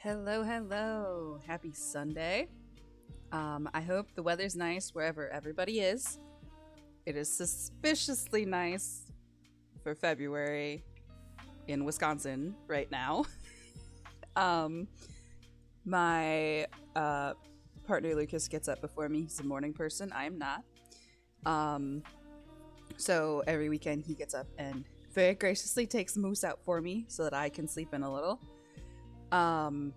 Hello, hello. Happy Sunday. I hope the weather's nice wherever everybody is. It is suspiciously nice for February in Wisconsin right now. Um, my partner Lucas gets up before me. He's a morning person. I am not. Um, so every weekend he gets up and very graciously takes Moose out for me so that I can sleep in a little. And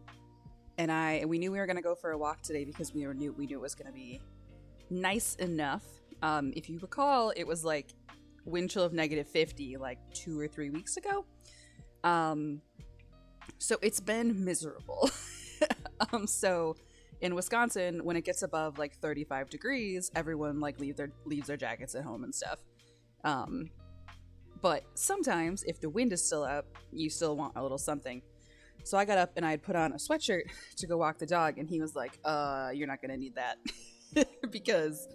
we knew we were gonna go for a walk today because we knew it was gonna be nice enough. If you recall, it was like wind chill of -50 like 2 or 3 weeks ago. So it's been miserable. So in Wisconsin, when it gets above like 35 degrees, everyone like leaves their jackets at home and stuff. But sometimes if the wind is still up, you still want a little something. So I got up and I had put on a sweatshirt to go walk the dog, and he was like, you're not gonna need that. Because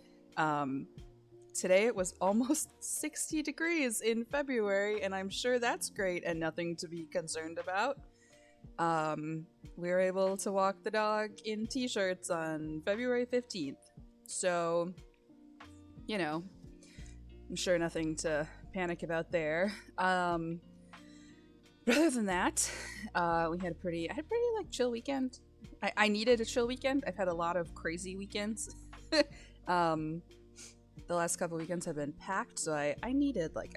today it was almost 60 degrees in February, and I'm sure that's great and nothing to be concerned about. We were able to walk the dog in t-shirts on February 15th. So, you know, I'm sure nothing to panic about there. But other than that, I had a pretty like chill weekend. I needed a chill weekend. I've had a lot of crazy weekends. The last couple weekends have been packed, so I needed like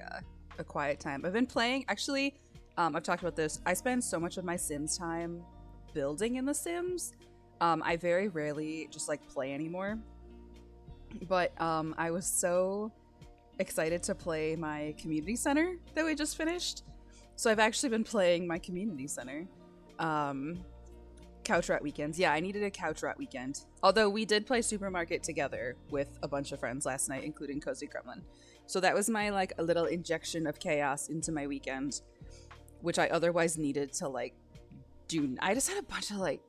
a quiet time. I've been playing, actually, I've talked about this. I spend so much of my Sims time building in The Sims. I very rarely just like play anymore. But I was so excited to play my community center that we just finished. So I've actually been playing my community center. Couch rat weekends. Yeah, I needed a couch rat weekend. Although we did play Supermarket together with a bunch of friends last night, including Cozy Gremlin. So that was my like a little injection of chaos into my weekend, which I otherwise needed to like do. I just had a bunch of like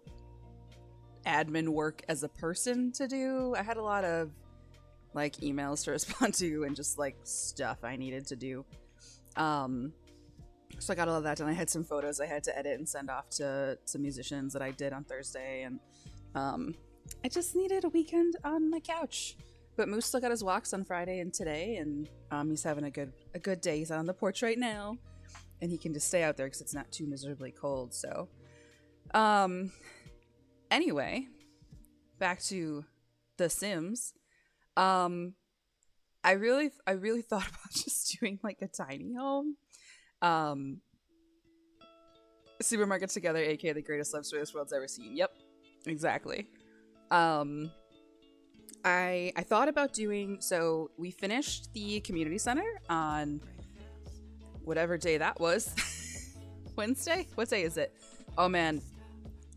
admin work as a person to do. I had a lot of like emails to respond to and just like stuff I needed to do. So I got all of that done. I had some photos I had to edit and send off to some musicians that I did on Thursday, and I just needed a weekend on my couch. But Moose still got his walks on Friday and today, and he's having a good day. He's out on the porch right now, and he can just stay out there because it's not too miserably cold. So, anyway, back to The Sims. I really thought about just doing like a tiny home. Supermarket together, aka the greatest love story this world's ever seen. Yep, exactly. I thought about doing, so we finished the community center on whatever day that was. Wednesday? What day is it? Oh man,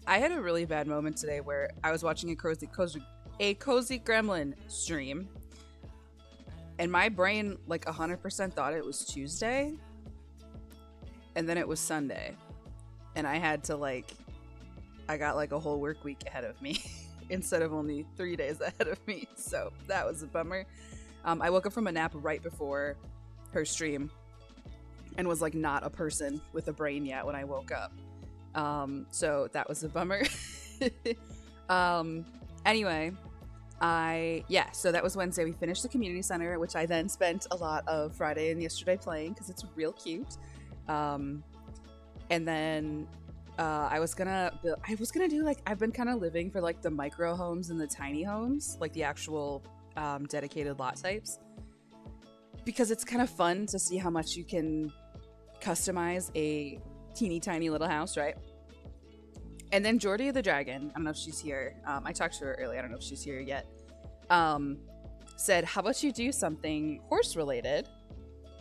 I had a really bad moment today where I was watching a cozy gremlin stream, and my brain like 100% thought it was Tuesday. And then it was Sunday, and I had to I got like a whole work week ahead of me instead of only 3 days ahead of me. So that was a bummer. I woke up from a nap right before her stream and was like not a person with a brain yet when I woke up. So that was a bummer. Anyway, so that was Wednesday. We finished the community center, which I then spent a lot of Friday and yesterday playing because it's real cute. And then I was gonna do like, I've been kind of living for like the micro homes and the tiny homes, like the actual dedicated lot types, because it's kind of fun to see how much you can customize a teeny tiny little house, right? And then Jordy the dragon, I don't know if she's here, I talked to her earlier, I don't know if she's here yet, said, how about you do something horse related,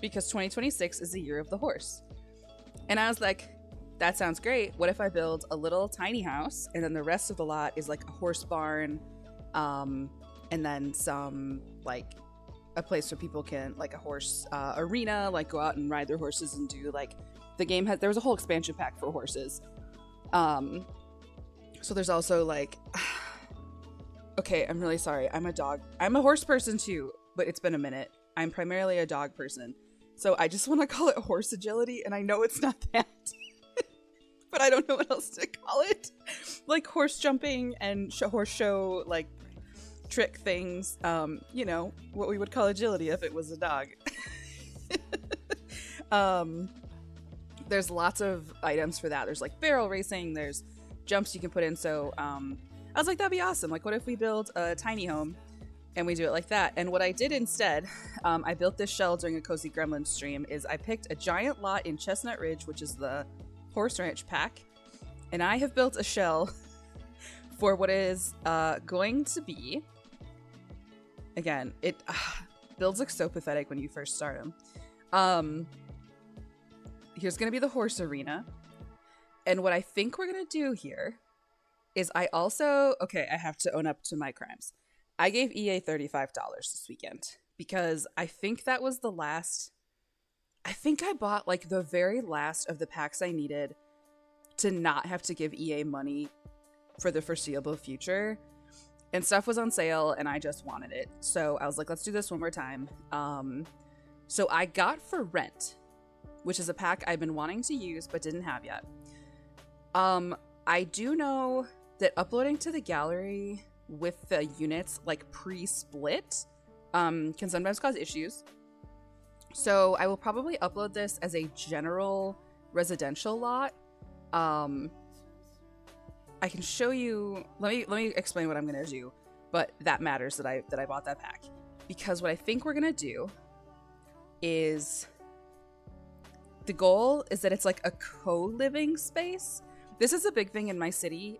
because 2026 is the year of the horse. And I was like, that sounds great. What if I build a little tiny house and then the rest of the lot is like a horse barn, and then some like a place where people can, like a horse arena, like go out and ride their horses and do like, the game there was a whole expansion pack for horses. So there's also like, okay, I'm really sorry. I'm a horse person too, but it's been a minute. I'm primarily a dog person. So I just want to call it horse agility, and I know it's not that, but I don't know what else to call it. like horse jumping and horse show like trick things. You know, what we would call agility if it was a dog. There's lots of items for that. There's like barrel racing, there's jumps you can put in. So I was like, that'd be awesome. Like, what if we build a tiny home and we do it like that? And what I did instead, I built this shell during a Cozy Gremlin stream, is I picked a giant lot in Chestnut Ridge, which is the horse ranch pack, and I have built a shell for what is going to be, again, it builds look so pathetic when you first start them. Here's going to be the horse arena. And what I think we're going to do here is I have to own up to my crimes. I gave EA $35 this weekend because I think that was the last. I think I bought like the very last of the packs I needed to not have to give EA money for the foreseeable future. And stuff was on sale and I just wanted it. So I was like, let's do this one more time. So I got For Rent, which is a pack I've been wanting to use but didn't have yet. I do know that uploading to the gallery with the units like pre-split can sometimes cause issues. So I will probably upload this as a general residential lot. I can show you, let me explain what I'm gonna do, but that matters that I bought that pack, because what I think we're gonna do is, the goal is that it's like a co-living space. This is a big thing in my city.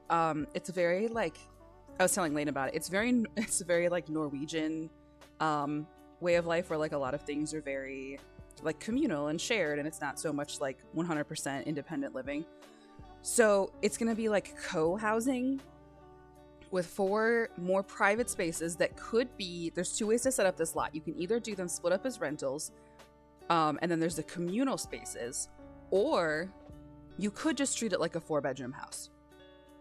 It's very like, I was telling Lane about it. It's very like Norwegian way of life, where like a lot of things are very like communal and shared, and it's not so much like 100% independent living. So it's going to be like co-housing with 4 more private spaces that could be, there's 2 ways to set up this lot. You can either do them split up as rentals, and then there's the communal spaces, or you could just treat it like a 4-bedroom house.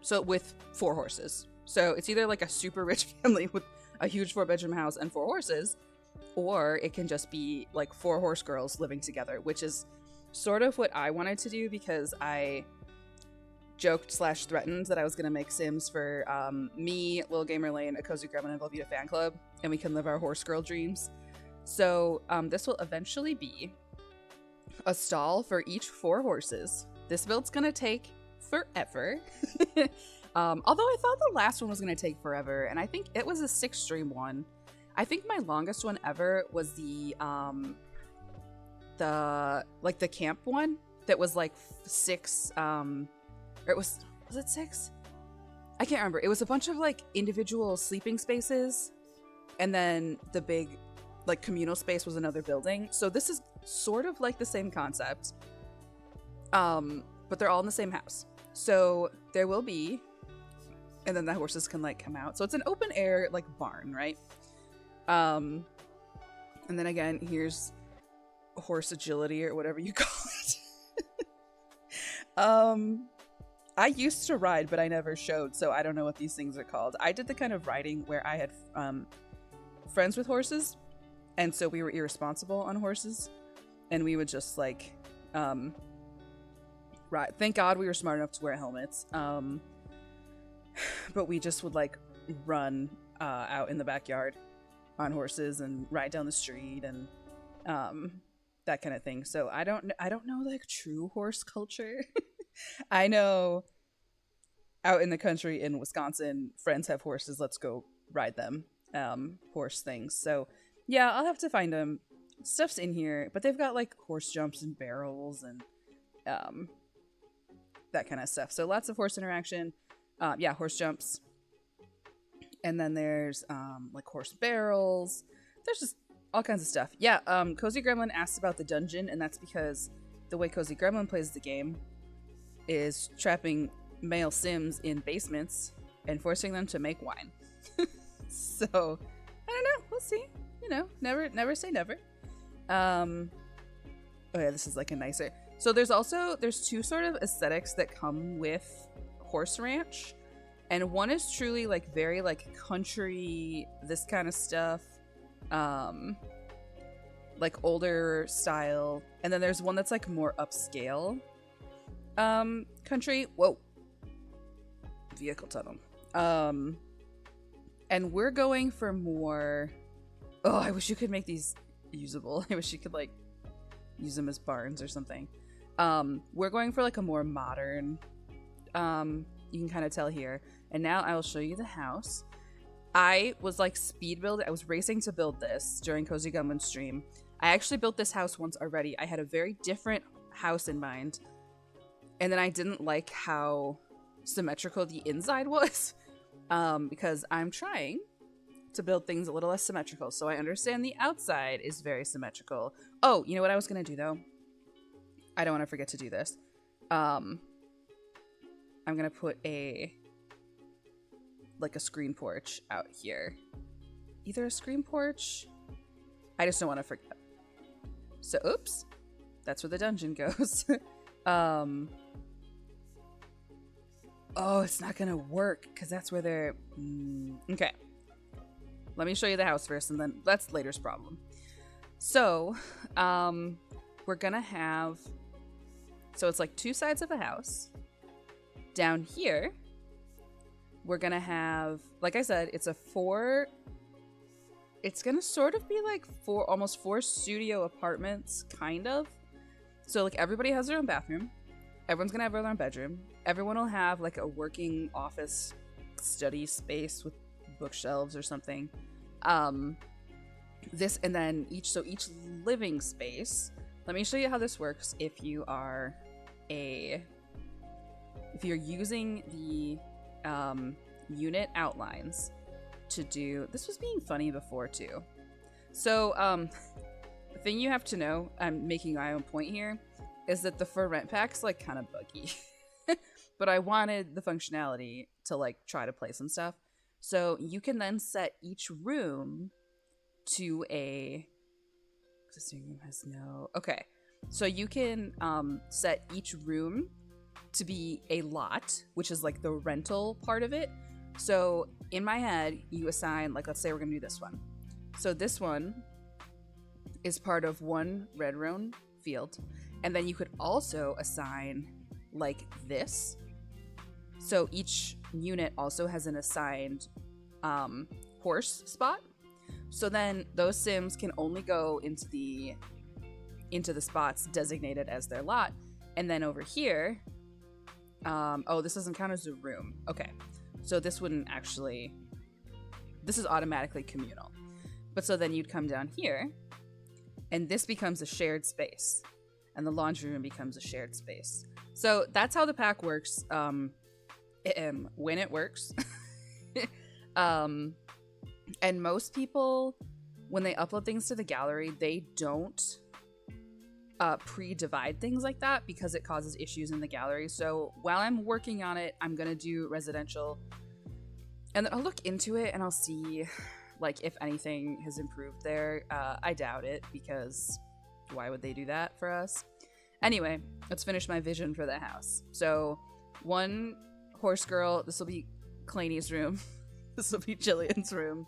So with 4 horses. So it's either like a super rich family with a huge 4-bedroom house and 4 horses, or it can just be like 4 horse girls living together, which is sort of what I wanted to do, because I joked/threatened that I was going to make Sims for me, Lil Gamer Lane, a Cozy Gremlin, and Velveeta fan club, and we can live our horse girl dreams. So this will eventually be a stall for each 4 horses. This build's going to take forever. Although I thought the last one was going to take forever, and I think it was a 6-stream one. I think my longest one ever was the camp one that was like 6, or was it 6? I can't remember. It was a bunch of like individual sleeping spaces, and then the big like communal space was another building. So this is sort of like the same concept, but they're all in the same house. So there will be, and then the horses can like come out. So it's an open air like barn, right? And then again, here's horse agility or whatever you call it. I used to ride, but I never showed, so I don't know what these things are called. I did the kind of riding where I had friends with horses, and so we were irresponsible on horses, and we would just like ride. Thank God we were smart enough to wear helmets, but we just would like run out in the backyard on horses and ride down the street and that kind of thing. So I don't know like true horse culture. I know out in the country in Wisconsin, friends have horses. Let's go ride them. Horse things. So yeah, I'll have to find them. Stuff's in here, but they've got like horse jumps and barrels and that kind of stuff. So lots of horse interaction. Yeah, horse jumps. And then there's like horse barrels. There's just all kinds of stuff. Yeah, Cozy Gremlin asked about the dungeon, and that's because the way Cozy Gremlin plays the game is trapping male Sims in basements and forcing them to make wine. So, I don't know. We'll see. You know, never say never. Oh yeah, this is like a nicer. So there's 2 sort of aesthetics that come with Horse Ranch. And one is truly like very like country, this kind of stuff. Like older style. And then there's one that's like more upscale. Country. Whoa. vehicle tunnel. And we're going for more. Oh, I wish you could make these usable. I wish you could like use them as barns or something. We're going for like a more modern. You can kind of tell here. And now I will show you the house. I was like speed building. I was racing to build this during Cozy Gunman stream. I actually built this house once already. I had a very different house in mind. And then I didn't like how symmetrical the inside was. Because I'm trying to build things a little less symmetrical. So I understand the outside is very symmetrical. Oh, you know what I was going to do though? I don't want to forget to do this. I'm going to put a screen porch out here. Either a screen porch. I just don't want to forget. So, oops. That's where the dungeon goes. Oh, it's not gonna work because that's where they're. Okay. Let me show you the house first, and then that's later's problem. So, we're gonna have. So it's like two sides of a house. Down here, we're gonna have, like I said, it's a 4. It's gonna sort of be like almost 4 studio apartments, kind of. So like everybody has their own bathroom. Everyone's gonna have their own bedroom. Everyone will have like a working office study space with bookshelves or something. This and then each living space. Let me show you how this works if you're using the unit outlines to do. This was being funny before too. So the thing you have to know, I'm making my own point here, is that the for rent pack's like kind of buggy. But I wanted the functionality to like try to play some stuff. So you can then set each room to a existing room has no. Okay. So you can set each room to be a lot, which is like the rental part of it. So in my head, you assign, like, let's say we're gonna do this one. So this one is part of one red roan field. And then you could also assign like this. So each unit also has an assigned horse spot. So then those sims can only go into the spots designated as their lot. And then over here, oh, this doesn't count as a room. Okay. So this wouldn't actually, this is automatically communal. But so then you'd come down here and this becomes a shared space. And the laundry room becomes a shared space. So that's how the pack works when it works. And most people, when they upload things to the gallery, they don't pre-divide things like that because it causes issues in the gallery. So while I'm working on it, I'm going to do residential. And then I'll look into it and I'll see like if anything has improved there. I doubt it because why would they do that for us? Anyway, let's finish my vision for the house. So one horse girl, this will be Claney's room. This will be Jillian's room.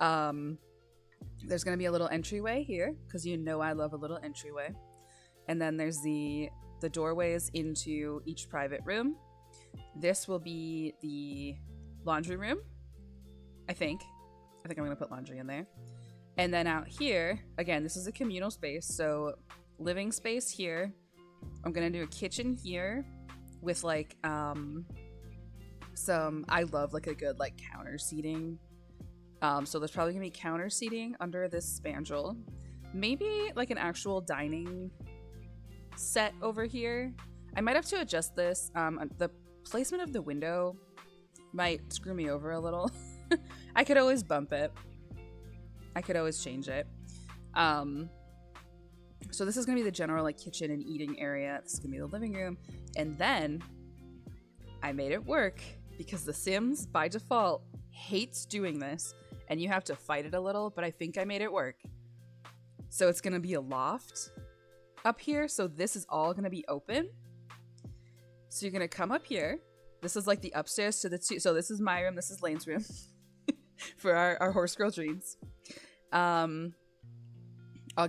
There's going to be a little entryway here because you know I love a little entryway. And then there's the doorways into each private room. This will be the laundry room, I think. I'm going to put laundry in there. And then out here, again, this is a communal space. So living space here. I'm going to do a kitchen here with like some, I love like a good like counter seating. So there's probably going to be counter seating under this spandrel. Maybe like an actual dining set over here. I might have to adjust this. The placement of the window might screw me over a little. I could always bump it. I could always change it. So this is going to be the general like kitchen and eating area. This is going to be the living room. And then I made it work because The Sims by default hates doing this and you have to fight it a little, but I think I made it work. So it's going to be a loft up here. So this is all going to be open. So you're going to come up here. This is like the upstairs to the two. So this is my room. This is Lane's room for our horse girl dreams. I'll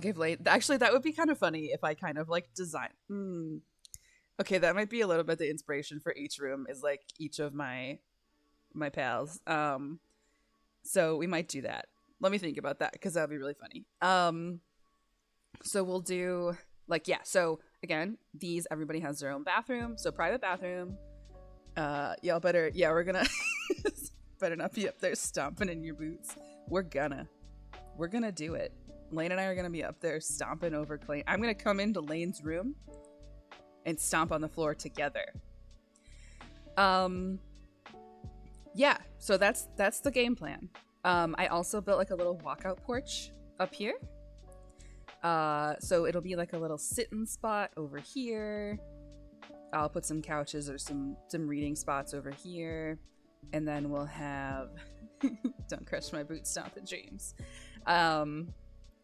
give Lane. Actually, that would be kind of funny if I kind of like design. Okay, that might be a little bit the inspiration for each room is like each of my my pals. So we might do that. Let me think about that because that'd be really funny. So we'll do like, yeah. So again, these, everybody has their own bathroom. So private bathroom. Y'all better, yeah, we're gonna better not be up there stomping in your boots. We're gonna do it. Lane and I are gonna be up there stomping over Clay. I'm gonna come into Lane's room and stomp on the floor together. Yeah, so that's the game plan. I also built like a little walkout porch up here. So it'll be like a little sit-in spot over here. I'll put some couches or some reading spots over here. And then we'll have don't crush my boot stomping dreams. And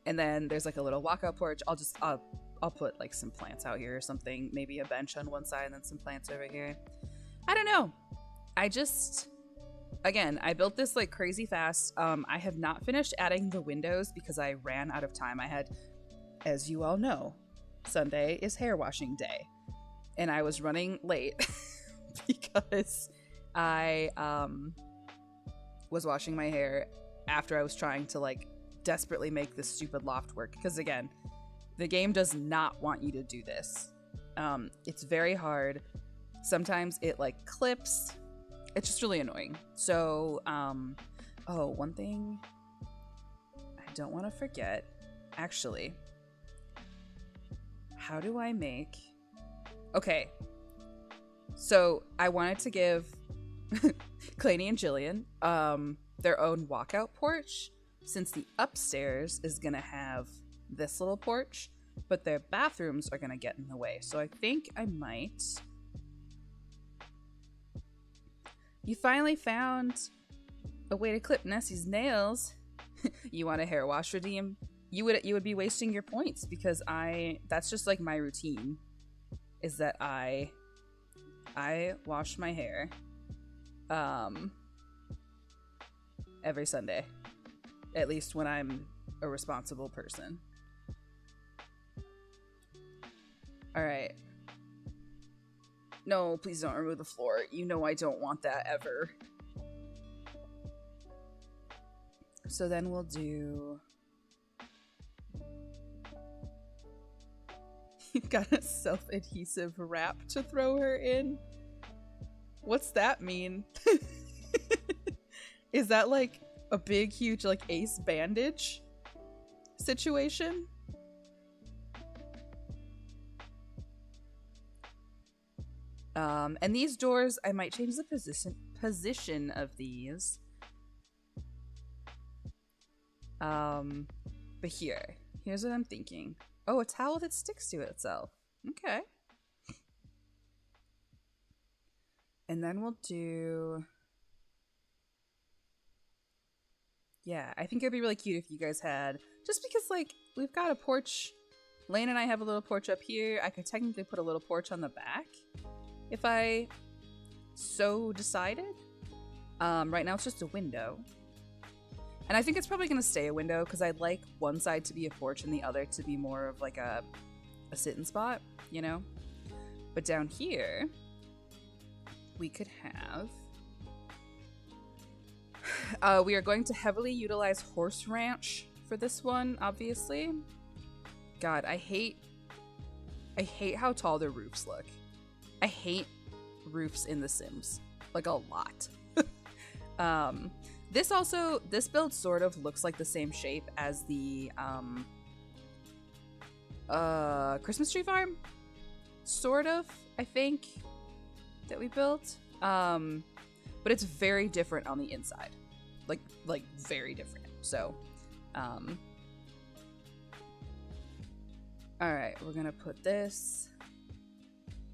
then there's like a little walkout porch. I'll put like some plants out here or something, maybe a bench on one side and then some plants over here. I don't know. Again, I built this like crazy fast. I have not finished adding the windows because I ran out of time. I had, as you all know, Sunday is hair washing day. And I was running late because I was washing my hair after I was trying to like desperately make this stupid loft work. Because again, the game does not want you to do this. It's very hard. Sometimes it like clips. It's just really annoying. So, oh, one thing I don't want to forget. Actually, how do I make... Okay, so I wanted to give Claney and Jillian their own walkout porch, since the upstairs is gonna have this little porch, but their bathrooms are gonna get in the way. So I think I might... You finally found a way to clip Nessie's nails. You want a hair wash redeem? You would be wasting your points because that's just like my routine. Is that I wash my hair every Sunday, at least when I'm a responsible person. All right. No, please don't remove the floor. You know I don't want that ever. So then we'll do... You've got a self-adhesive wrap to throw her in? What's that mean? Is that like a big, huge, like ace bandage situation? And these doors, I might change the position of these. But here's what I'm thinking. Oh, a towel that sticks to itself. Okay. And then we'll do... Yeah, I think it'd be really cute if you guys had... Just because, like, we've got a porch. Lane and I have a little porch up here. I could technically put a little porch on the back if I so decided. Right now it's just a window. And I think it's probably going to stay a window because I'd like one side to be a porch and the other to be more of like a sit-in spot, you know? But down here, we could have... we are going to heavily utilize Horse Ranch for this one, obviously. God, I hate how tall their roofs look. I hate roofs in The Sims. Like, a lot. This build sort of looks like the same shape as the Christmas tree farm, sort of, I think, that we built. But it's very different on the inside, like very different. So, all right, we're gonna put this,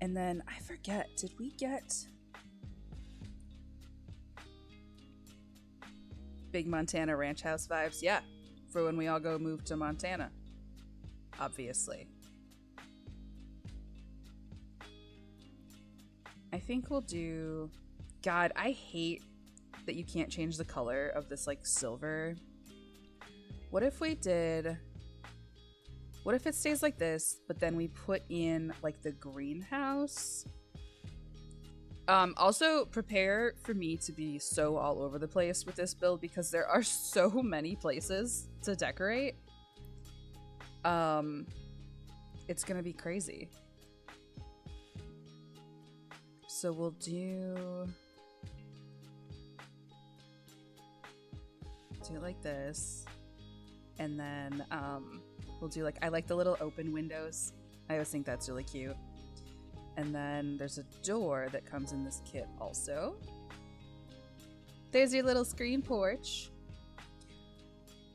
and then I forget. Did we get big Montana ranch house vibes? Yeah, for when we all go move to Montana, obviously. I think we'll do... God, I hate that you can't change the color of this, like, silver. What if we did... What if it stays like this, but then we put in, like, the greenhouse? Also prepare for me to be so all over the place with this build because there are so many places to decorate. It's gonna be crazy. So we'll do it like this, and then we'll do like, I like the little open windows. I always think that's really cute. And then there's a door that comes in this kit also. There's your little screen porch.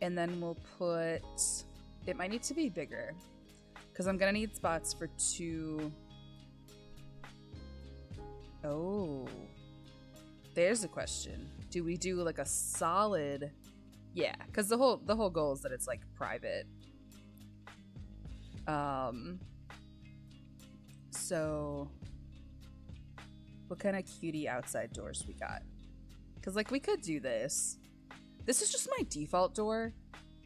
And then we'll put, it might need to be bigger because I'm gonna need spots for 2. Oh, there's a question. Do we do like a solid? Yeah, because the whole goal is that it's like private. So what kind of cutie outside doors we got? Because like we could do this. This is just my default door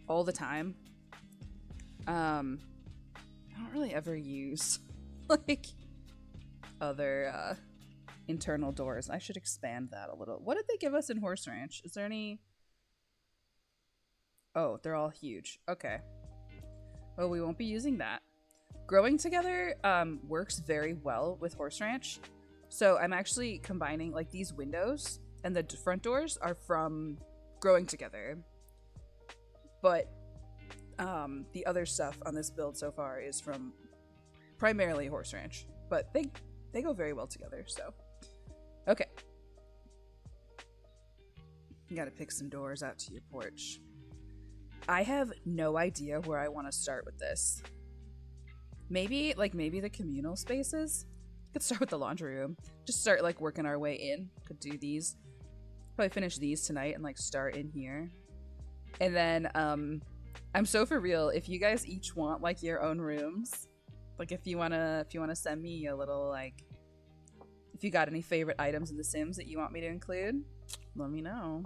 all the time. I don't really ever use like other internal doors. I should expand that a little. What did they give us in Horse Ranch? Is there any? Oh, they're all huge. Okay. Well, we won't be using that. Growing Together works very well with Horse Ranch. So I'm actually combining like these windows and the front doors are from Growing Together. But the other stuff on this build so far is from primarily Horse Ranch. But they go very well together, so. Okay. You gotta pick some doors out to your porch. I have no idea where I want to start with this. Maybe the communal spaces. Could start with the laundry room. Just start like working our way in. Could do these. Probably finish these tonight and like start in here. And then I'm so for real, if you guys each want like your own rooms, like if you wanna send me a little like, if you got any favorite items in The Sims that you want me to include, let me know.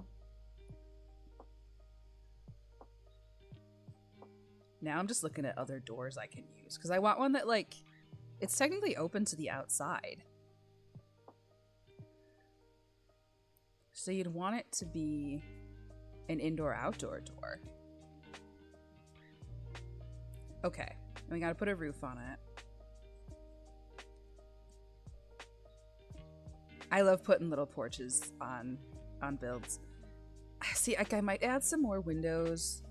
Now I'm just looking at other doors I can use because I want one that like, it's technically open to the outside. So you'd want it to be an indoor-outdoor door. Okay, and we gotta put a roof on it. I love putting little porches on builds. See, like I might add some more windows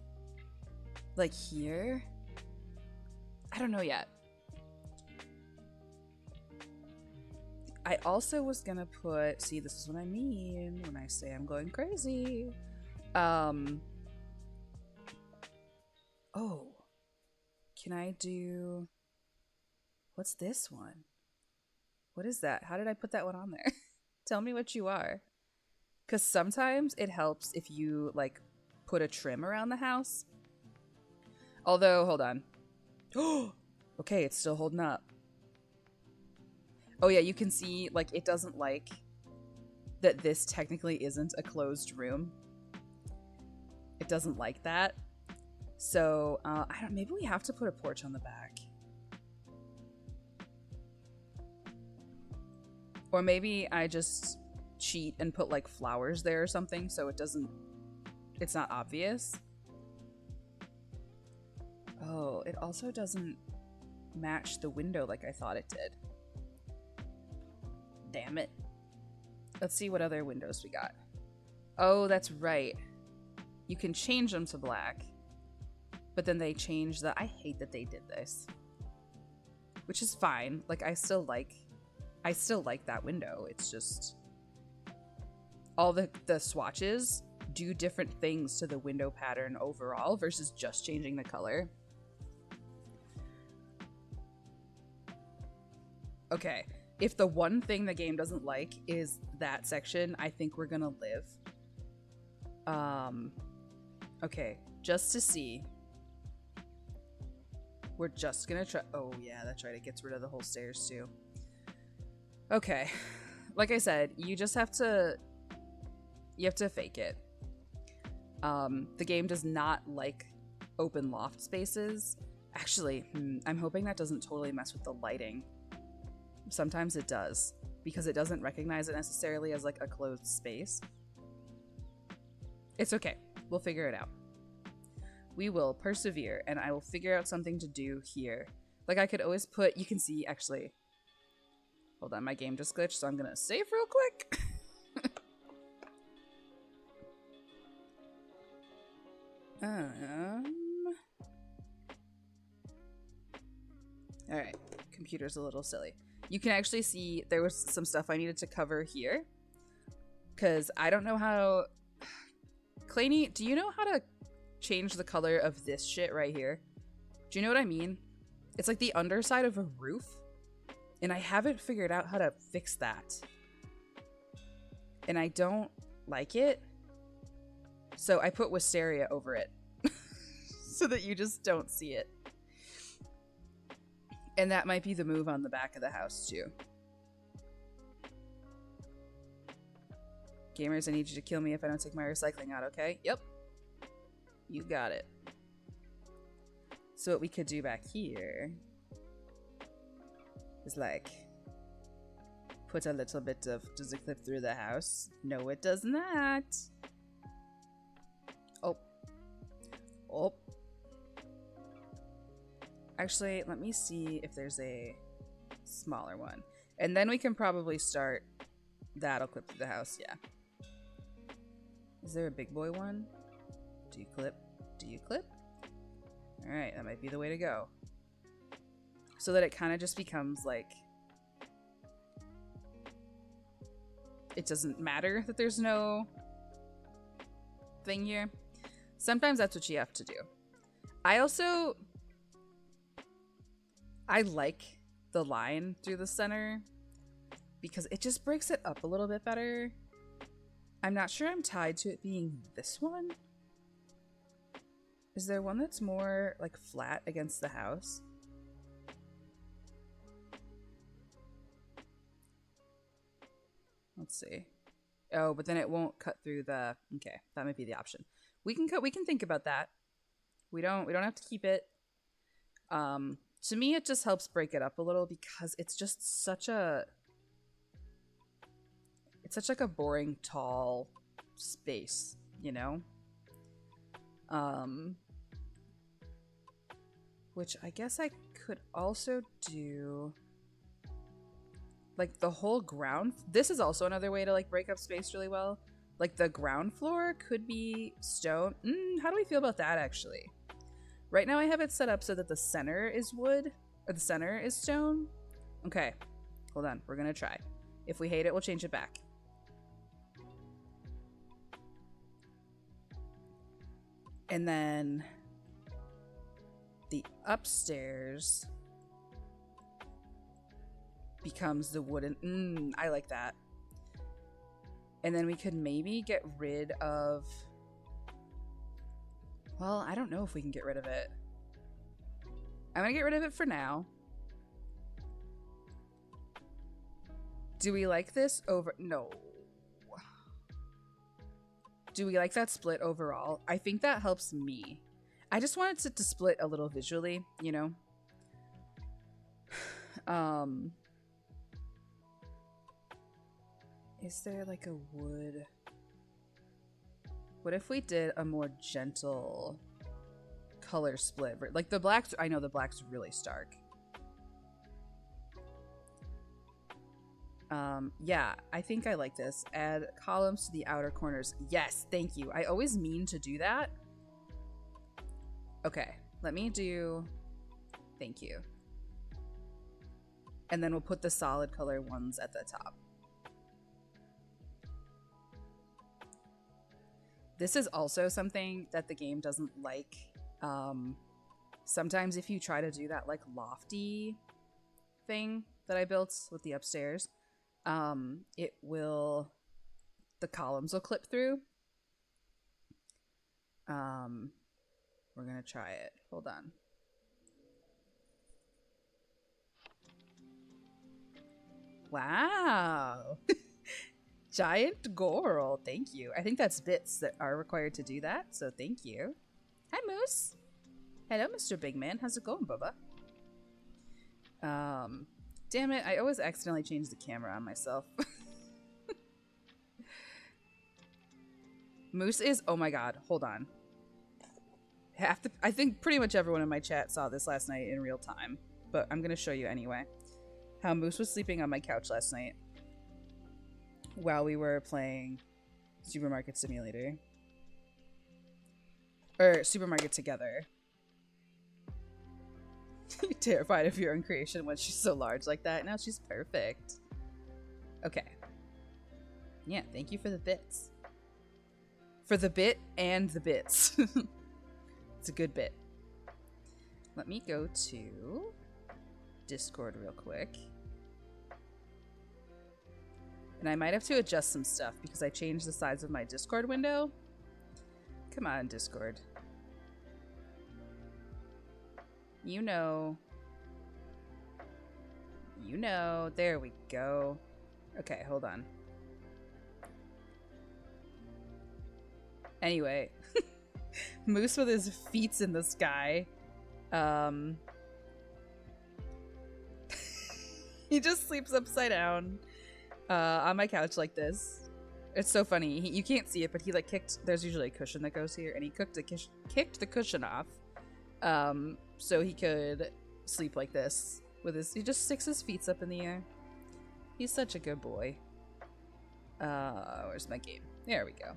like here. I don't know yet. I also was gonna put, see, this is what I mean when I say I'm going crazy. Oh, can I do, what's this one? What is that? How did I put that one on there? Tell me what you are. Because sometimes it helps if you like put a trim around the house. Although, hold on. Oh, okay, it's still holding up. Oh yeah, you can see like it doesn't like that this technically isn't a closed room. It doesn't like that. So I don't, maybe we have to put a porch on the back. Or maybe I just cheat and put like flowers there or something so it doesn't, it's not obvious. Oh, it also doesn't match the window like I thought it did. Damn it. Let's see what other windows we got. Oh, that's right. You can change them to black, but then they change the, I hate that they did this. Which is fine. Like I still like that window. It's just all the swatches do different things to the window pattern overall versus just changing the color. Okay, if the one thing the game doesn't like is that section, I think we're gonna live. Okay, just to see. We're just gonna try, oh yeah, that's right, it gets rid of the whole stairs too. Okay, like I said, you just have to, fake it. The game does not like open loft spaces. Actually, I'm hoping that doesn't totally mess with the lighting. Sometimes it does, because it doesn't recognize it necessarily as like a closed space. It's okay. We'll figure it out. We will persevere, and I will figure out something to do here. Like, I could always put, you can see, actually, hold on, my game just glitched, so I'm gonna save real quick. Alright, computer's a little silly. You can actually see there was some stuff I needed to cover here, because I don't know how... Claney, do you know how to change the color of this shit right here? Do you know what I mean? It's like the underside of a roof, and I haven't figured out how to fix that. And I don't like it, so I put wisteria over it so that you just don't see it. And that might be the move on the back of the house too. Gamers, I need you to kill me if I don't take my recycling out, okay? Yep. You got it. So what we could do back here is like put a little bit of, does it clip through the house? No, it does not. Oh. Oh. Actually, let me see if there's a smaller one. And then we can probably start, that'll clip through the house, yeah. Is there a big boy one? Do you clip? Do you clip? Alright, that might be the way to go. So that it kind of just becomes like... It doesn't matter that there's no thing here. Sometimes that's what you have to do. I also... I like the line through the center because it just breaks it up a little bit better. I'm not sure I'm tied to it being this one. Is there one that's more like flat against the house? Let's see. Oh, but then it won't cut through the... Okay, that might be the option. We can think about that. We don't have to keep it. To me, it just helps break it up a little because it's just such a... It's such like a boring, tall space, you know? Which I guess I could also do... Like, the whole ground... This is also another way to, like, break up space really well. Like, the ground floor could be stone. How do we feel about that, actually? Right now I have it set up so that the center is wood, or the center is stone. Okay, hold on, we're gonna try. If we hate it, we'll change it back. And then the upstairs becomes the wooden, I like that. And then we could maybe get rid of... Well, I don't know if we can get rid of it. I'm gonna get rid of it for now. Do we like this over... No. Do we like that split overall? I think that helps me. I just wanted it to split a little visually, you know? Is there like a wood... What if we did a more gentle color split? Like the blacks, I know the black's really stark. Yeah, I think I like this. Add columns to the outer corners. Yes, thank you. I always mean to do that. Okay, let me do... Thank you. And then we'll put the solid color ones at the top. This is also something that the game doesn't like. Sometimes if you try to do that like lofty thing that I built with the upstairs, it will, the columns will clip through. We're gonna try it. Hold on. Wow. Giant Goral, thank you. I think that's bits that are required to do that, so thank you. Hi, Moose. Hello, Mr. Big Man. How's it going, Bubba? Damn it, I always accidentally change the camera on myself. Moose is, oh my god, hold on. I think pretty much everyone in my chat saw this last night in real time, but I'm gonna show you anyway. How Moose was sleeping on my couch last night while we were playing Supermarket Simulator. Or Supermarket Together. Terrified of your own creation when she's so large like that. Now she's perfect. Okay. Yeah, thank you for the bits. For the bit and the bits. It's a good bit. Let me go to Discord real quick. And I might have to adjust some stuff because I changed the size of my Discord window. Come on, Discord. You know. You know. There we go. Okay, hold on. Anyway. Moose with his feet in the sky. He just sleeps upside down on my couch like this. It's so funny. You can't see it, but he like kicked. There's usually a cushion that goes here, and he kicked the cushion off, so he could sleep like this with his. He just sticks his feet up in the air. He's such a good boy. Where's my game? There we go.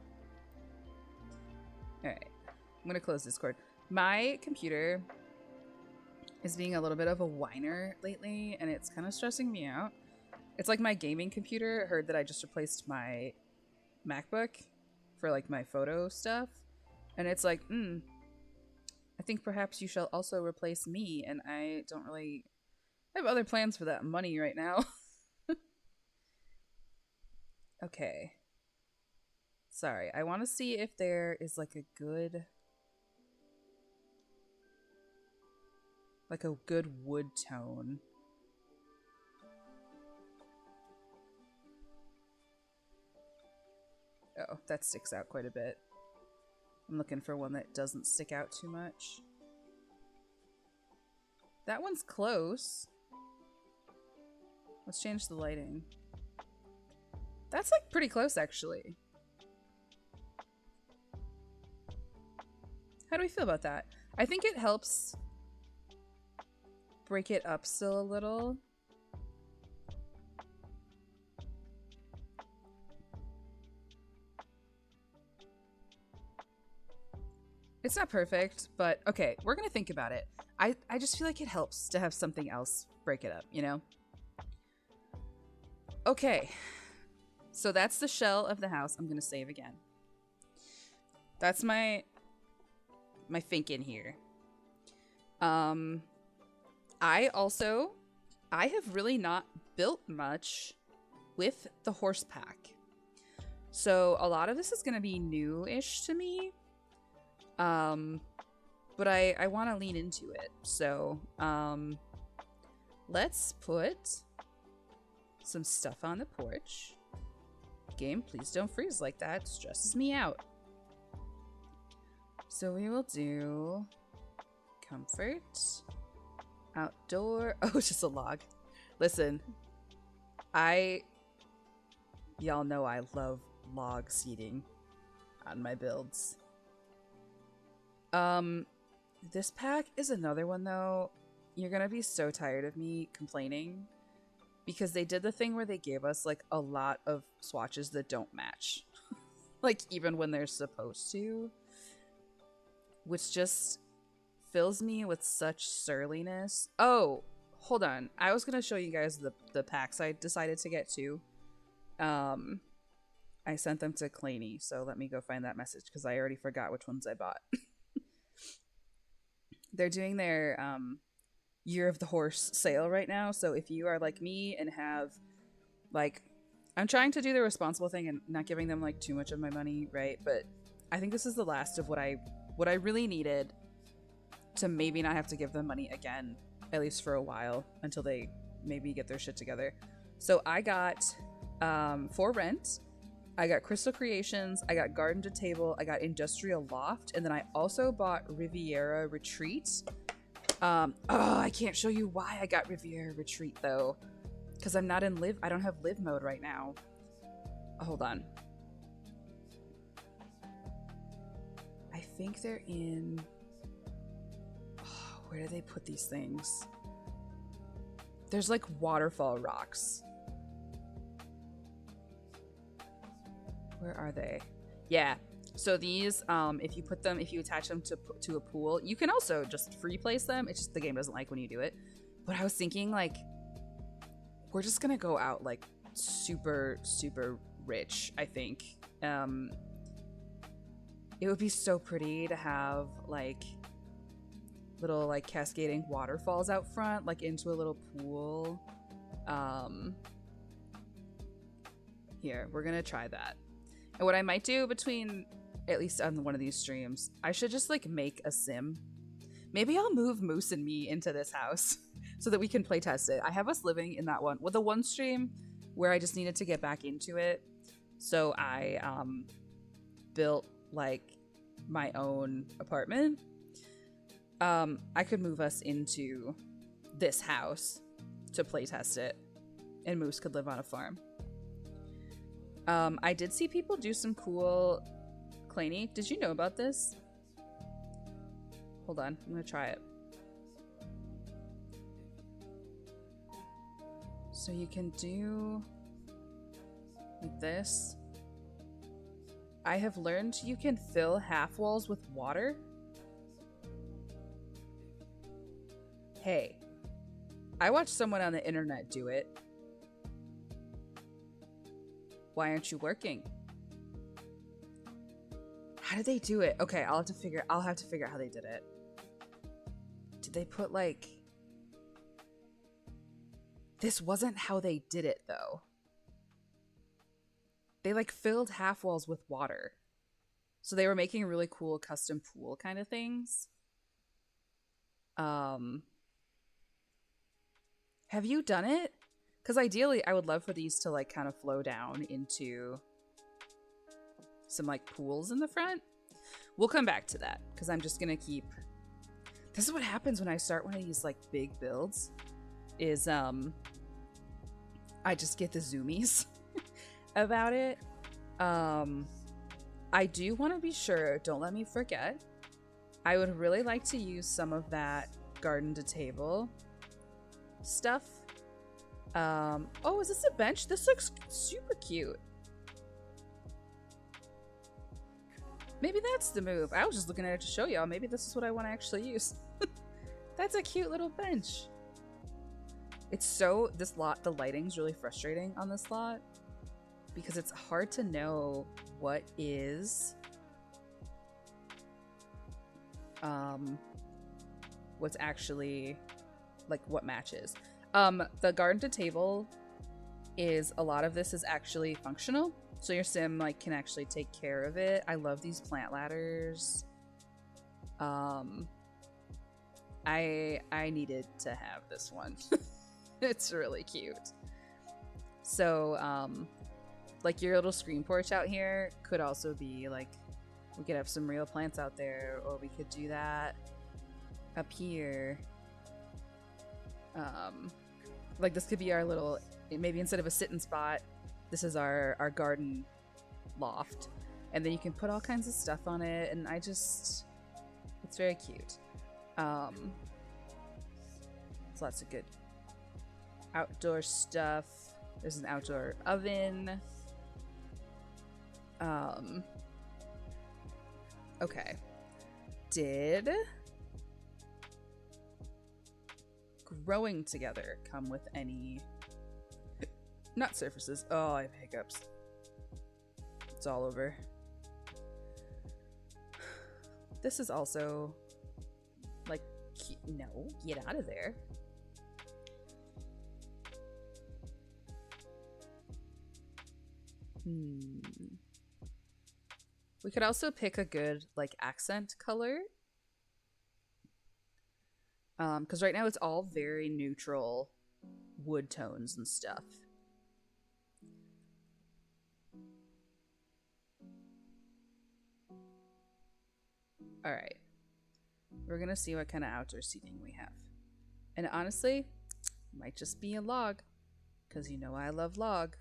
All right, I'm gonna close Discord. My computer is being a little bit of a whiner lately, and it's kind of stressing me out. It's like my gaming computer heard that I just replaced my MacBook for like my photo stuff, and it's like, I think perhaps you shall also replace me, and I don't really I have other plans for that money right now. Okay. Sorry, I want to see if there is like a good wood tone. Oh, that sticks out quite a bit. I'm looking for one that doesn't stick out too much. That one's close. Let's change the lighting. That's like pretty close, actually. How do we feel about that? I think it helps break it up still a little. It's not perfect, but okay, we're gonna think about it. I just feel like it helps to have something else break it up, you know? Okay, so that's the shell of the house. I'm gonna save again. That's my thinking here. I have really not built much with the horse pack. So a lot of this is gonna be new-ish to me. But I want to lean into it. So, let's put some stuff on the porch. Game, please don't freeze like that. It stresses me out. So we will do comfort, outdoor. Oh, it's just a log. Listen, y'all know I love log seating on my builds. This pack is another one though. You're gonna be so tired of me complaining because they did the thing where they gave us like a lot of swatches that don't match. Like even when they're supposed to. Which just fills me with such surliness. Oh, hold on. I was gonna show you guys the packs I decided to get too. I sent them to Claney, so let me go find that message because I already forgot which ones I bought. They're doing their Year of the Horse sale right now. So if you are like me and have like, I'm trying to do the responsible thing and not giving them like too much of my money, right? But I think this is the last of what I really needed to maybe not have to give them money again, at least for a while until they maybe get their shit together. So I got for rent. I got Crystal Creations, I got Garden to Table, I got Industrial Loft, and then I also bought Riviera Retreat. I can't show you why I got Riviera Retreat though. Because I'm not in live. I don't have live mode right now. Hold on. I think they're in... Oh, where do they put these things? There's like waterfall rocks. Where are they? Yeah. So these, if you put them, if you attach them to a pool, you can also just free place them. It's just the game doesn't like when you do it. But I was thinking, like, we're just gonna go out like super, super rich, I think. It would be so pretty to have like little like cascading waterfalls out front, like into a little pool. Here, we're gonna try that. And what I might do between, at least on one of these streams, I should just like make a sim. Maybe I'll move Moose and me into this house so that we can play test it. I have us living in that one with the one stream where I just needed to get back into it. So I built like my own apartment. I could move us into this house to play test it, and Moose could live on a farm. I did see people do some cool... Claney, did you know about this? Hold on, I'm gonna try it. So you can do like this. I have learned you can fill half walls with water. Hey, I watched someone on the internet do it. Why aren't you working? How did they do it? Okay, I'll have to figure out how they did it. Did they put like... This wasn't how they did it though. They like filled half walls with water. So they were making really cool custom pool kind of things. Have you done it? Because ideally I would love for these to like kind of flow down into some like pools in the front. We'll come back to that because I'm just gonna keep... This is what happens when I start one of these like big builds is I just get the zoomies about it. I do want to be sure, don't let me forget, I would really like to use some of that garden to table stuff. Oh, is this a bench? This looks super cute. Maybe that's the move. I was just looking at it to show y'all. Maybe this is what I want to actually use. That's a cute little bench. It's so, this lot, the lighting's really frustrating on this lot because it's hard to know what is what's actually like what matches. The garden to table is, a lot of this is actually functional, so your sim like can actually take care of it. I love these plant ladders. I needed to have this one. It's really cute. So like your little screen porch out here could also be like, we could have some real plants out there, or we could do that up here. Like this could be our little, maybe instead of a sitting spot, this is our garden loft, and then you can put all kinds of stuff on it, and it's very cute. There's lots of good outdoor stuff. There's an outdoor oven. Okay. Did growing together come with any... Not surfaces. Oh, I have hiccups. It's all over. This is also like, no, get out of there. We could also pick a good like accent color. Because right now it's all very neutral wood tones and stuff. All right. We're gonna see what kind of outdoor seating we have. And honestly, might just be a log. because you know I love log.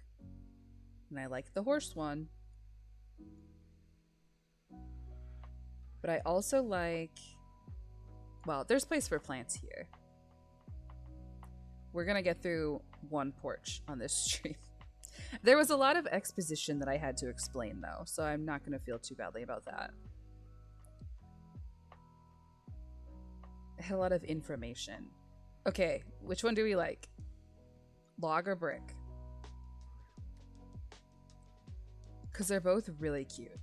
And I like the horse one. But I also like... Well, there's place for plants here. We're gonna get through one porch on this stream. There was a lot of exposition that I had to explain, though, so I'm not gonna feel too badly about that. I had a lot of information. Okay, which one do we like? Log or brick? Because they're both really cute.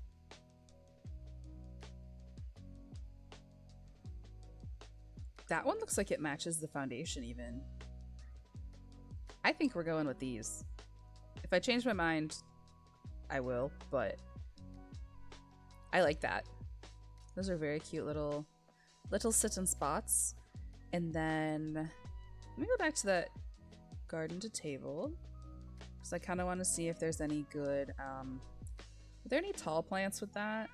That one looks like it matches the foundation even. I think we're going with these. If I change my mind, I will, but I like that. Those are very cute little sit-in spots. And then let me go back to that garden to table, because I kind of want to see if there's any good are there any tall plants with that?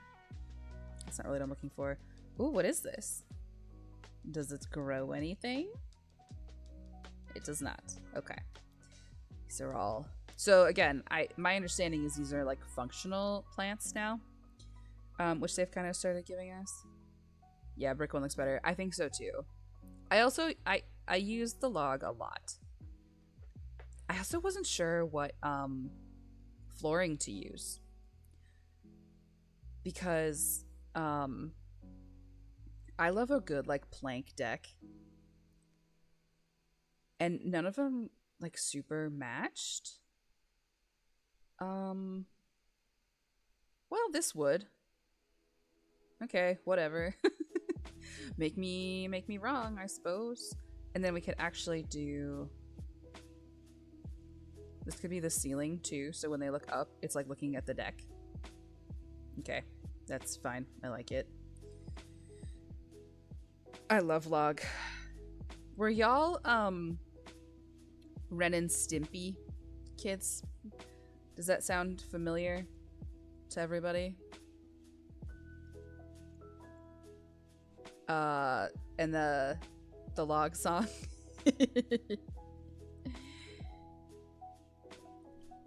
That's not really what I'm looking for. Ooh, what is this? Does it grow anything? It does not. Okay. These are all... So again, my understanding is these are like functional plants now, which they've kind of started giving us. Yeah, brick one looks better. I think so too. I use the log a lot. I also wasn't sure what flooring to use, because I love a good like plank deck, and none of them like super matched. Well, this would. Okay, whatever. make me wrong, I suppose. And then we could actually do... This could be the ceiling too, so when they look up, it's like looking at the deck. Okay, that's fine. I like it. I love log. Were y'all Ren and Stimpy kids? Does that sound familiar to everybody? And the log song.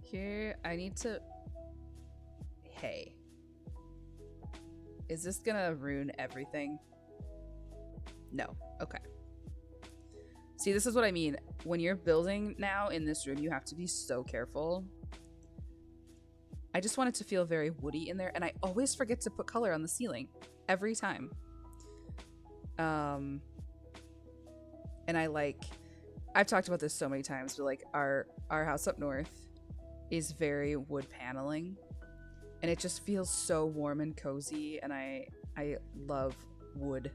Here, I need to... Hey. Is this gonna ruin everything? No. Okay. See, this is what I mean. When you're building now in this room, you have to be so careful. I just want it to feel very woody in there, and I always forget to put color on the ceiling. Every time. And I like... I've talked about this so many times, but like our house up north is very wood paneling, and it just feels so warm and cozy, and I love wood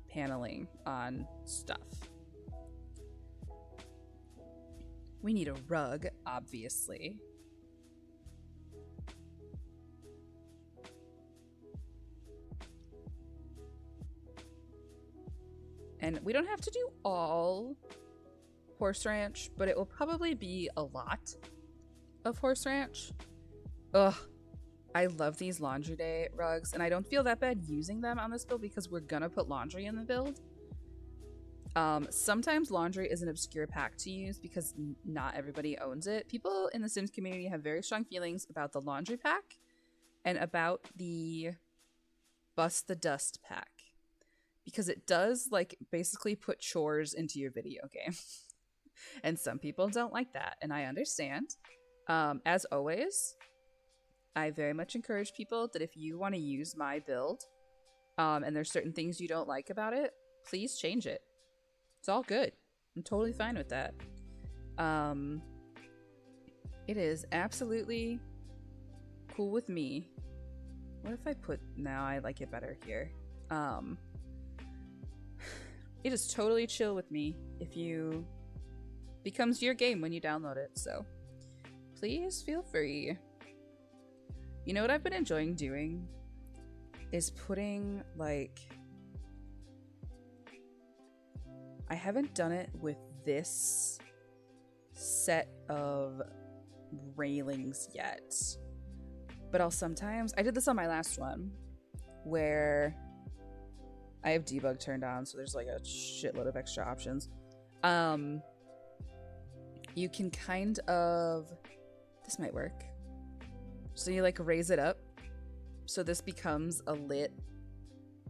paneling on stuff. We need a rug, obviously. And we don't have to do all horse ranch, but it will probably be a lot of horse ranch. Ugh. I love these laundry day rugs, and I don't feel that bad using them on this build because we're gonna put laundry in the build. Sometimes laundry is an obscure pack to use because not everybody owns it. People in the Sims community have very strong feelings about the laundry pack and about the Bust the Dust pack, because it does like basically put chores into your video game. And some people don't like that, and I understand. As always, I very much encourage people that if you want to use my build, and there's certain things you don't like about it, please change it. It's all good. I'm totally fine with that. It is absolutely cool with me. What if I put... Now I like it better here. It is totally chill with me if you... becomes your game when you download it, so please feel free. You know what I've been enjoying doing is putting like... I haven't done it with this set of railings yet, but I'll sometimes... I did this on my last one where I have debug turned on, so there's like a shitload of extra options. you can kind of, this might work. So you like raise it up. So this becomes a lit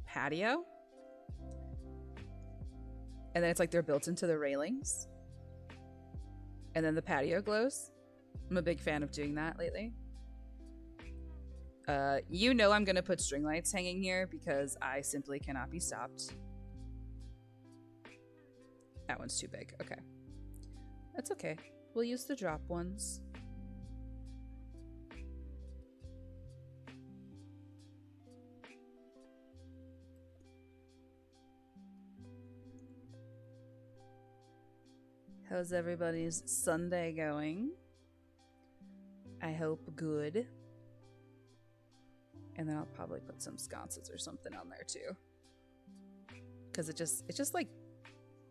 patio. And then it's like they're built into the railings. And then the patio glows. I'm a big fan of doing that lately. You know I'm going to put string lights hanging here because I simply cannot be stopped. That one's too big. Okay. That's okay. We'll use the drop ones. How's everybody's Sunday going? I hope good. And then I'll probably put some sconces or something on there too. Because it's just like,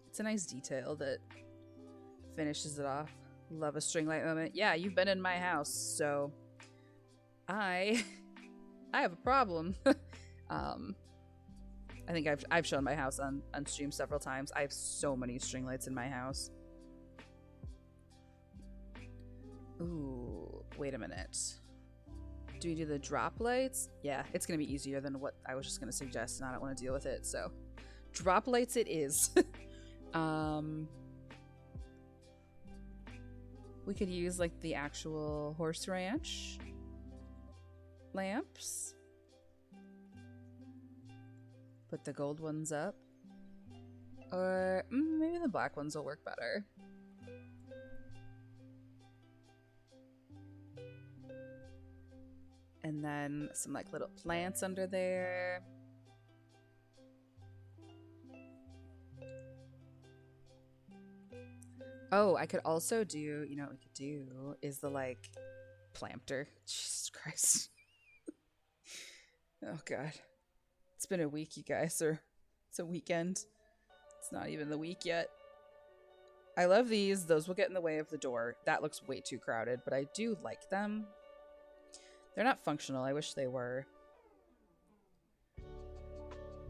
it's a nice detail that finishes it off. Love a string light moment. Yeah, you've been in my house, so I have a problem. I think I've shown my house on stream several times. I have so many string lights in my house. Ooh, wait a minute. Do we do the drop lights? Yeah, it's gonna be easier than what I was just gonna suggest, and I don't want to deal with it, so drop lights it is. We could use like the actual horse ranch lamps. Put the gold ones up. Or maybe the black ones will work better. And then some like little plants under there. Oh, I could also do, you know what we could do is the like planter. Jesus Christ. Oh God. It's been a week, you guys, or it's a weekend. It's not even the week yet. I love these. Those will get in the way of the door. That looks way too crowded, but I do like them. They're not functional. I wish they were.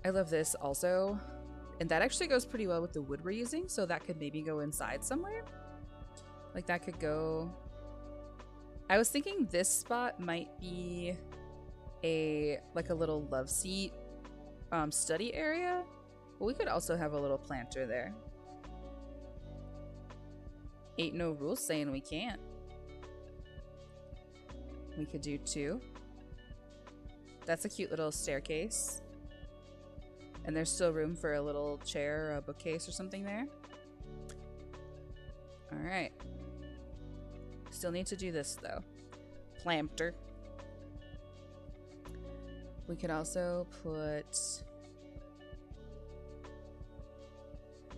I love this also. And that actually goes pretty well with the wood we're using, so that could maybe go inside somewhere. Like that could go... I was thinking this spot might be a little love seat study area, but we could also have a little planter there. Ain't no rules saying we can't. We could do 2. That's a cute little staircase. And there's still room for a little chair or a bookcase or something there. Alright. Still need to do this though. Planter. We could also put...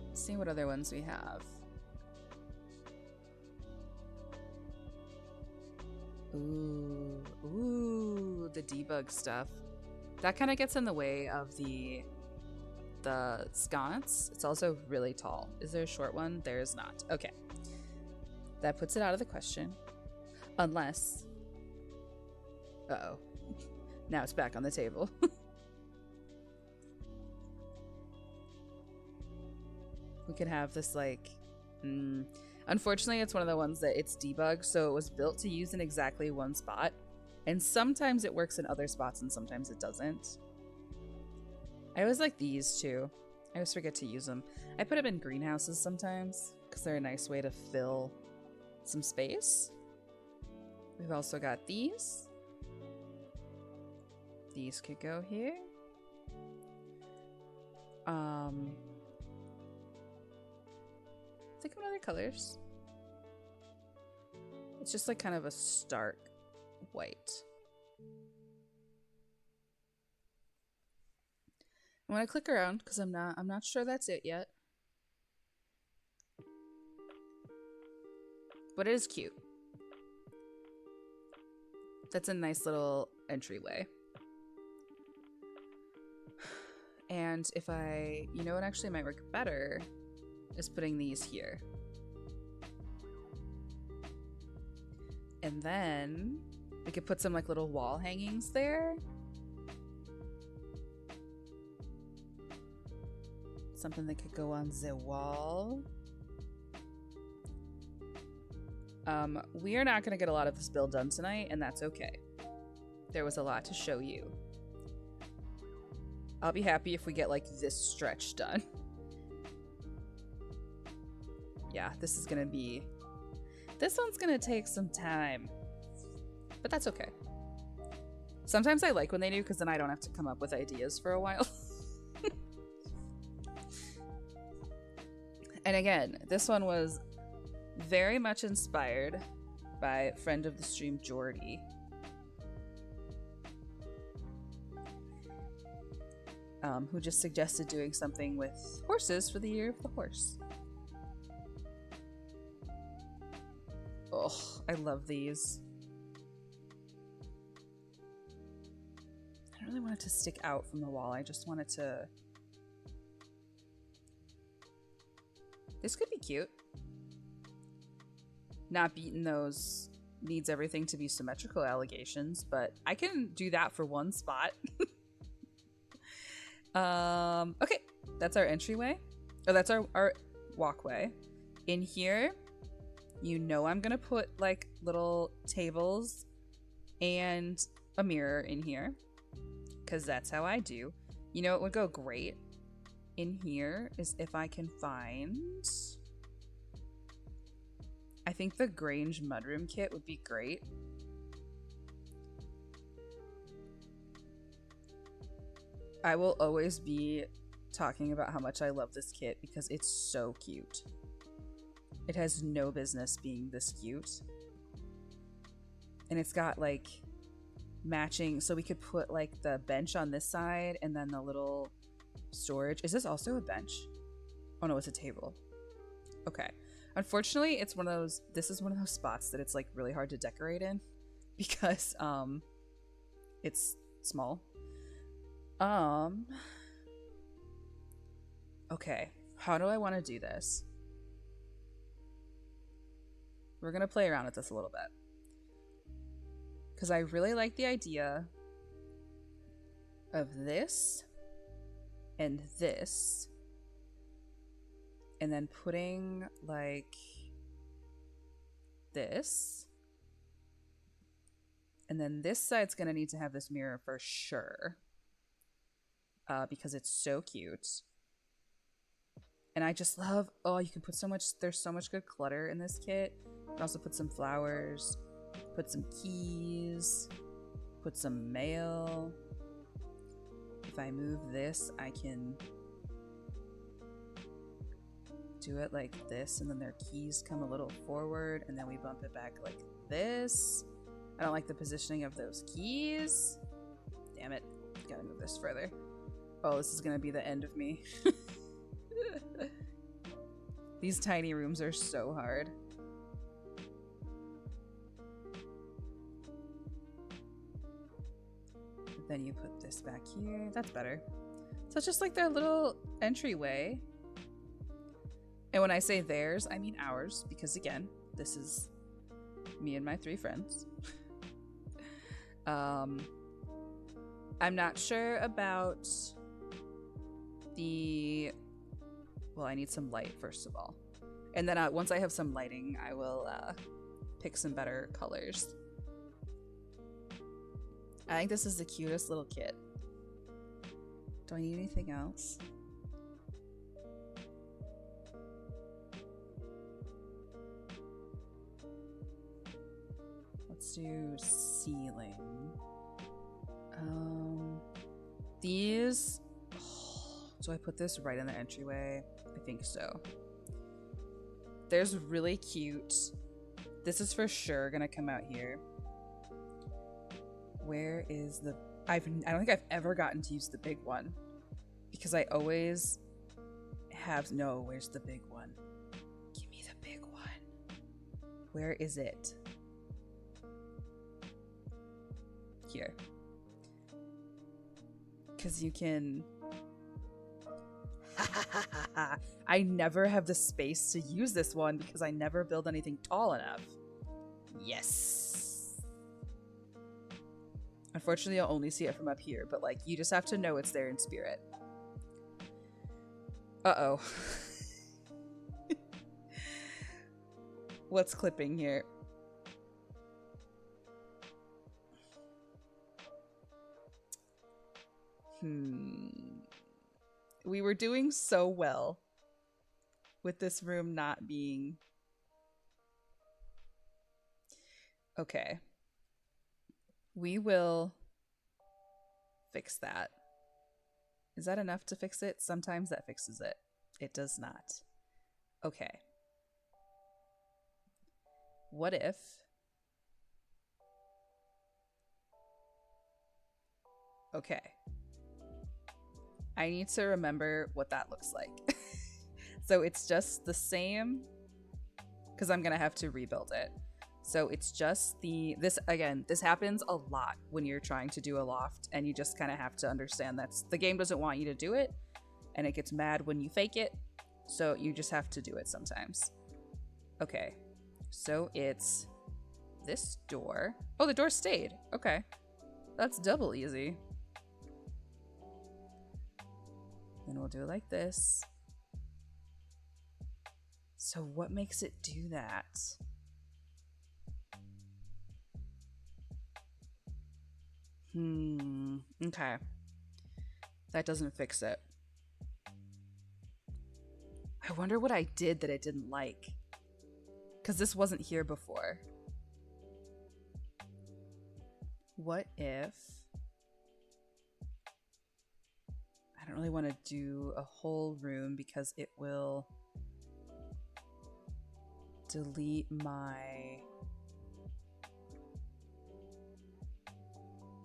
Let's see what other ones we have. Ooh, the debug stuff. That kind of gets in the way of the sconce. It's also really tall. Is there a short one? There is not. Okay. That puts it out of the question. Unless... Uh-oh. Now it's back on the table. We could have this like... Unfortunately, it's one of the ones that it's debugged, so it was built to use in exactly one spot. And sometimes it works in other spots and sometimes it doesn't. I always like these too. I always forget to use them. I put them in greenhouses sometimes because they're a nice way to fill some space. We've also got these. These could go here. Think of other colors. It's just like kind of a stark white. I want to click around because I'm not sure that's it yet. But it is cute. That's a nice little entryway. And if you know what actually might work better is putting these here. And then we could put some like little wall hangings there. Something that could go on the wall. We are not going to get a lot of this build done tonight, and that's okay. There was a lot to show you. I'll be happy if we get like this stretch done. Yeah, this is gonna be... This one's gonna take some time. But that's okay. Sometimes I like when they do, because then I don't have to come up with ideas for a while. And again, this one was very much inspired by friend of the stream, Jordy. Who just suggested doing something with horses for the year of the horse. Oh, I love these. I don't really want it to stick out from the wall. I just want it to... This could be cute. Not beating those needs everything to be symmetrical allegations, but I can do that for one spot. Okay, that's our entryway. Oh, that's our walkway. In here, you know I'm gonna put like little tables and a mirror in here, because that's how I do. You know, it would go great in here is if I can find... I think the Grange mudroom kit would be great. I will always be talking about how much I love this kit because it's so cute. It has no business being this cute. And it's got like matching, so we could put like the bench on this side and then the little storage. Is this also a bench? Oh no, it's a table. Okay. Unfortunately, it's one of those, this is one of those spots that it's like really hard to decorate in because it's small. Okay, how do I want to do this? We're gonna play around with this a little bit because I really like the idea of this and this, and then putting like this, and then this side's gonna need to have this mirror for sure. Because it's so cute. And I just love, oh, you can put so much, there's so much good clutter in this kit. You can also put some flowers, put some keys, put some mail. If I move this, I can do it like this, and then their keys come a little forward, and then we bump it back like this. I don't like the positioning of those keys. Damn it, gotta move this further. Oh, this is gonna be the end of me. These tiny rooms are so hard. But then you put this back here. That's better. So it's just like their little entryway. And when I say theirs, I mean ours, because again, this is me and my 3 friends. I'm not sure about the... Well, I need some light first of all. And then once I have some lighting, I will pick some better colors. I think this is the cutest little kit. Do I need anything else? Let's do ceiling. These... Do I put this right in the entryway? I think so. There's really cute. This is for sure gonna come out here. Where is the... I don't think I've ever gotten to use the big one. Because I always have... No, where's the big one? Give me the big one. Where is it? Here. Because you can... I never have the space to use this one because I never build anything tall enough. Yes. Unfortunately, I'll only see it from up here, but like, you just have to know it's there in spirit. Uh-oh. What's clipping here? We were doing so well with this room not being... Okay. We will fix that. Is that enough to fix it? Sometimes that fixes it. It does not. Okay. What if... Okay. I need to remember what that looks like. So it's just the same, because I'm going to have to rebuild it. So it's just this happens a lot when you're trying to do a loft, and you just kind of have to understand that the game doesn't want you to do it, and it gets mad when you fake it. So you just have to do it sometimes. Okay. So it's this door. Oh, the door stayed. Okay. That's double easy. Then we'll do it like this. So what makes it do that? Okay. That doesn't fix it. I wonder what I did that I didn't like. Because this wasn't here before. What if... I don't really want to do a whole room because it will delete my...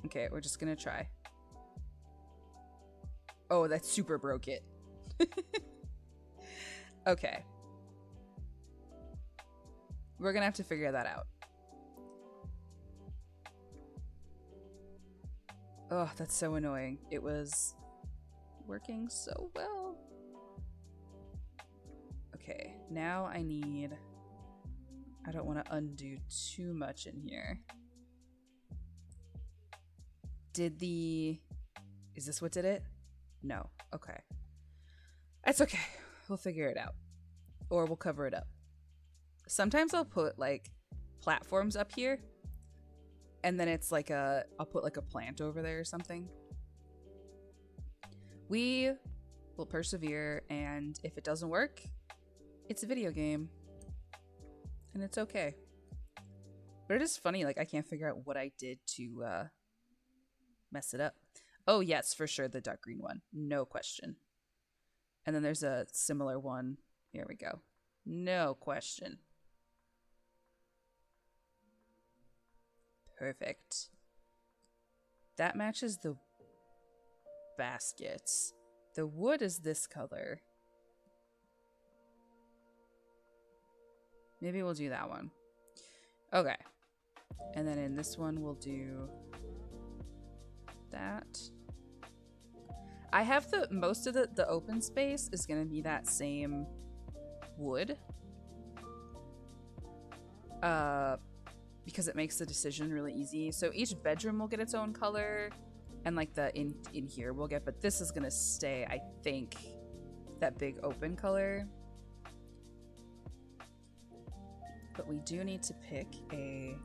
Okay, we're just gonna try. Oh, that super broke it. Okay. We're gonna have to figure that out. Oh, that's so annoying. It was working so well. Okay, now I need... I don't want to undo too much in here. Is this what did it? No. Okay. That's okay. We'll figure it out. Or we'll cover it up. Sometimes I'll put like platforms up here, and then it's like I'll put like a plant over there or something. We will persevere, and if it doesn't work, it's a video game. And it's okay. But it is funny, like I can't figure out what I did to mess it up. Oh yes, for sure, the dark green one. No question. And then there's a similar one. Here we go. No question. Perfect. That matches the baskets. The wood is this color. Maybe we'll do that one. Okay. And then in this one, we'll do that. I have most of the open space is going to be that same wood. Because it makes the decision really easy. So each bedroom will get its own color, and like the in here we'll get, but this is going to stay, I think, that big open color. But we do need to pick a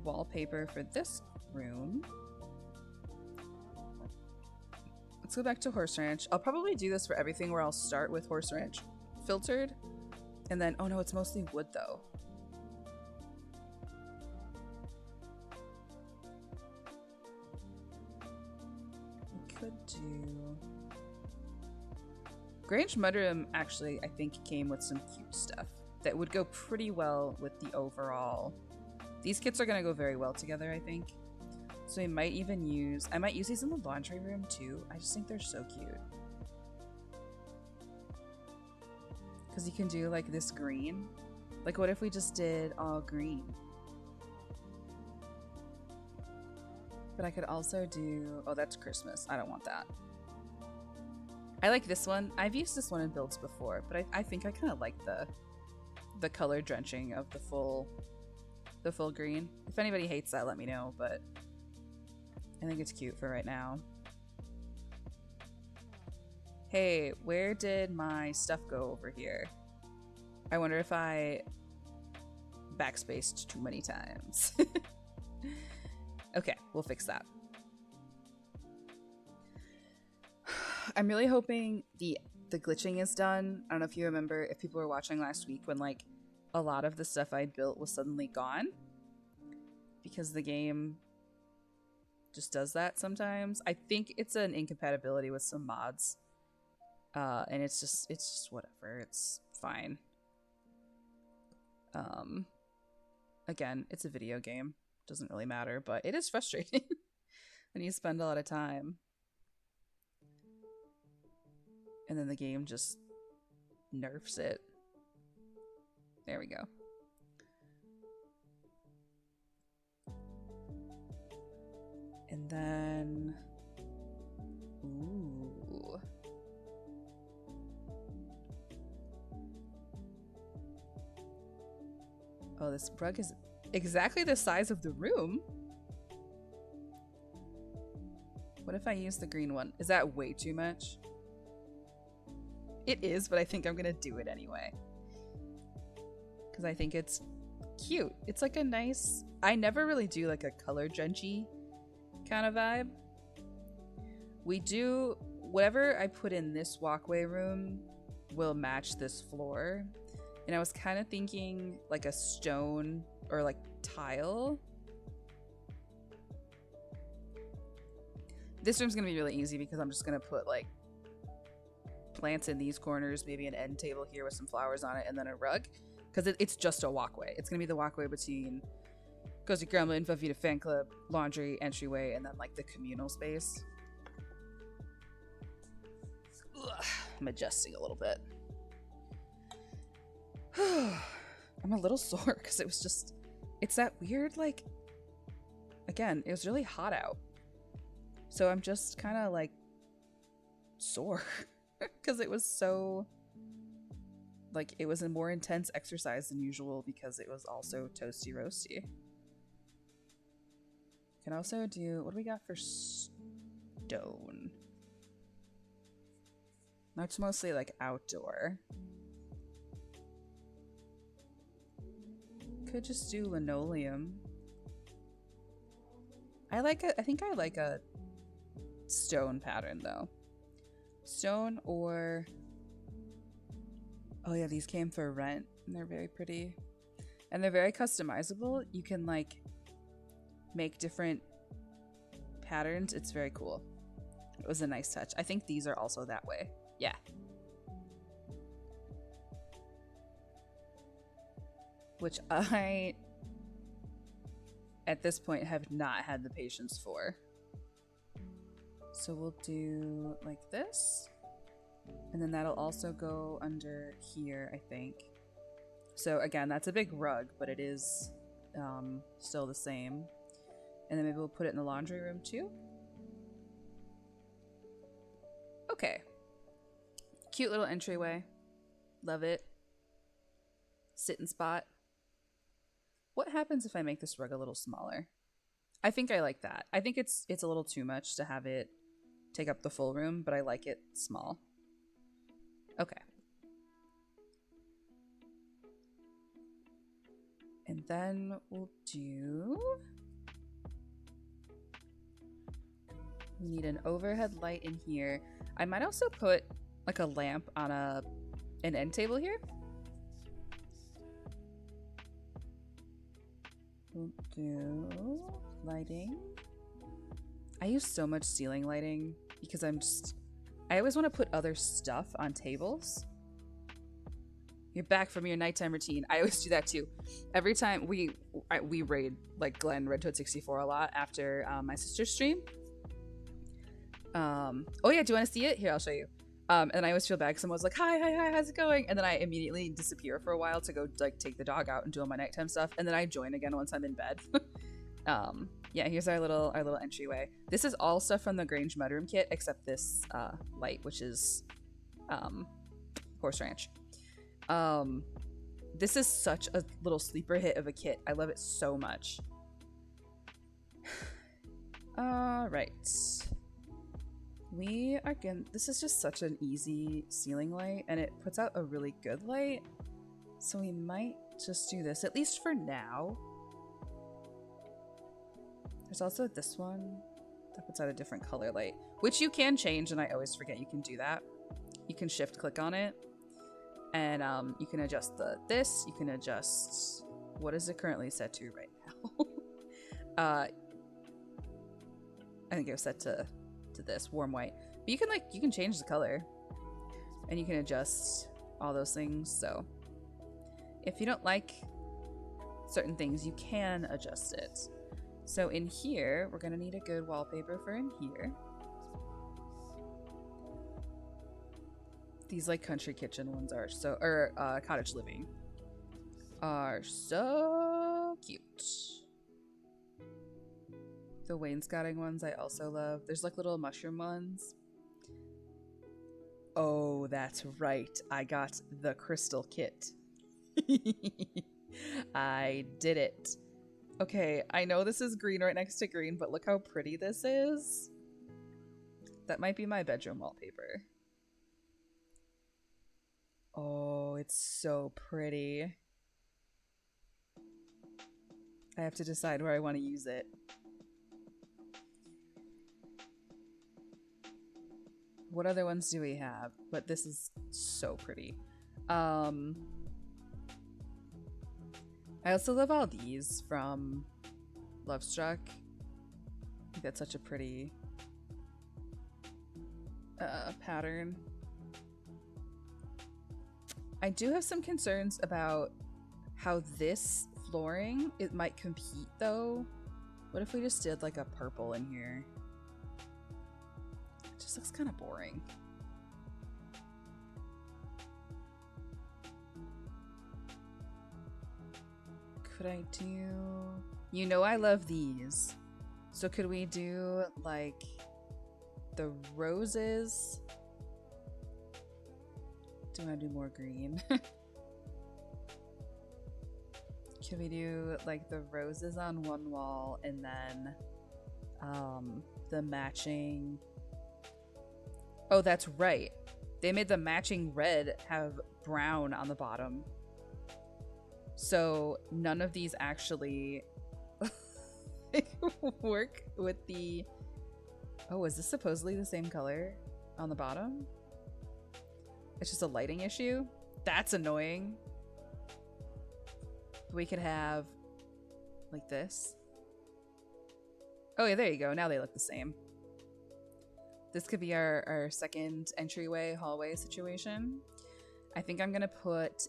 wallpaper for this room. Let's go back to Horse Ranch. I'll probably do this for everything where I'll start with Horse Ranch filtered. And then, oh no, it's mostly wood though. We could do... Grange Mudroom actually, I think, came with some cute stuff that would go pretty well with the overall. These kits are going to go very well together, I think. So we might even use... I might use these in the laundry room too. I just think they're so cute. Because you can do like this green. Like what if we just did all green? But I could also do... Oh, that's Christmas. I don't want that. I like this one. I've used this one in builds before, but I think I kind of like the color drenching of the full green. If anybody hates that, let me know, but I think it's cute for right now. Hey, where did my stuff go over here? I wonder if I backspaced too many times. Okay, we'll fix that. I'm really hoping the glitching is done. I don't know if you remember, if people were watching last week, when like a lot of the stuff I'd built was suddenly gone because the game just does that sometimes. I think it's an incompatibility with some mods, and it's just whatever. It's fine. Again, it's a video game. Doesn't really matter, but it is frustrating when you spend a lot of time and then the game just nerfs it. There we go. And then, ooh. Oh, this rug is exactly the size of the room. What if I use the green one? Is that way too much? It is, but I think I'm gonna do it anyway. Because I think it's cute. It's like a nice... I never really do like a color drenchy kind of vibe. We do... Whatever I put in this walkway room will match this floor. And I was kind of thinking like a stone or like tile. This room's gonna be really easy because I'm just gonna put like plants in these corners, maybe an end table here with some flowers on it, and then a rug. Because it's just a walkway. It's gonna be the walkway between Cozy Gremlin, Fafita Fan Club, laundry, entryway, and then like the communal space. Ugh, I'm adjusting a little bit. I'm a little sore because it was just, it's that weird, like, again, it was really hot out. So I'm just kind of like sore because it was so, like, it was a more intense exercise than usual because it was also toasty roasty. Can also do, what do we got for stone? That's mostly like outdoor. Could just do linoleum. I think I like a stone pattern though. Stone or, oh yeah, these came for rent and they're very pretty. And they're very customizable. You can like make different patterns. It's very cool. It was a nice touch. I think these are also that way. Yeah. Which I, at this point, have not had the patience for. So we'll do like this. And then that'll also go under here, I think. So again, that's a big rug, but it is still the same. And then maybe we'll put it in the laundry room too. Okay. Cute little entryway. Love it. Sit-in spot. What happens if I make this rug a little smaller? I think I like that. I think it's a little too much to have it take up the full room, but I like it small. Okay. And then we'll do... We need an overhead light in here. I might also put like a lamp on an end table here. We'll do lighting. I use so much ceiling lighting because I always want to put other stuff on tables. You're back from your nighttime routine. I always do that too. Every time we raid like Glenn Red Toad 64 a lot after my sister's stream. Oh yeah, do you want to see it? Here, I'll show you. And I always feel bad because someone's like, hi, how's it going? And then I immediately disappear for a while to go like take the dog out and do all my nighttime stuff. And then I join again once I'm in bed. Yeah, here's our little entryway. This is all stuff from the Grange Mudroom kit, except this light, which is Horse Ranch. This is such a little sleeper hit of a kit. I love it so much. All right. We are gonna, this is just such an easy ceiling light and it puts out a really good light. So we might just do this, at least for now. There's also this one. That puts out a different color light, which you can change, and I always forget you can do that. You can shift click on it, and you can adjust this. You can adjust, what is it currently set to right now? I think it was set to this warm white, but you can change the color, and you can adjust all those things. So if you don't like certain things, you can adjust it. So in here, we're gonna need a good wallpaper for in here. These like country kitchen ones are so, or cottage living are so cute. The wainscoting ones I also love. There's like little mushroom ones. Oh, that's right. I got the crystal kit. I did it. Okay, I know this is green right next to green, but look how pretty this is. That might be my bedroom wallpaper. Oh, it's so pretty. I have to decide where I want to use it. What other ones do we have? But this is so pretty. I also love all these from Lovestruck. I think that's such a pretty pattern. I do have some concerns about how this flooring, it might compete though. What if we just did like a purple in here? It just looks kind of boring. Could I do... You know I love these. So could we do like the roses? Do I want to do more green? Can we do like the roses on one wall and then the matching... Oh, that's right. They made the matching red have brown on the bottom. So none of these actually work with the... Oh, is this supposedly the same color on the bottom? It's just a lighting issue? That's annoying. We could have like this. Oh yeah, there you go. Now they look the same. This could be our second entryway hallway situation. I think I'm gonna put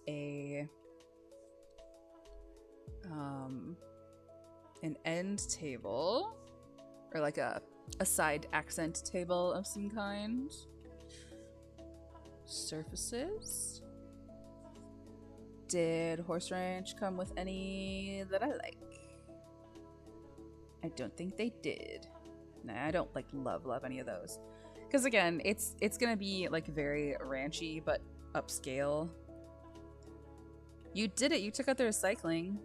an end table, or like a side accent table of some kind. Surfaces. Did Horse Ranch come with any that I like? I don't think they did. Nah, I don't like love any of those. Because again, it's gonna be like very ranchy but upscale. You did it. You took out the recycling.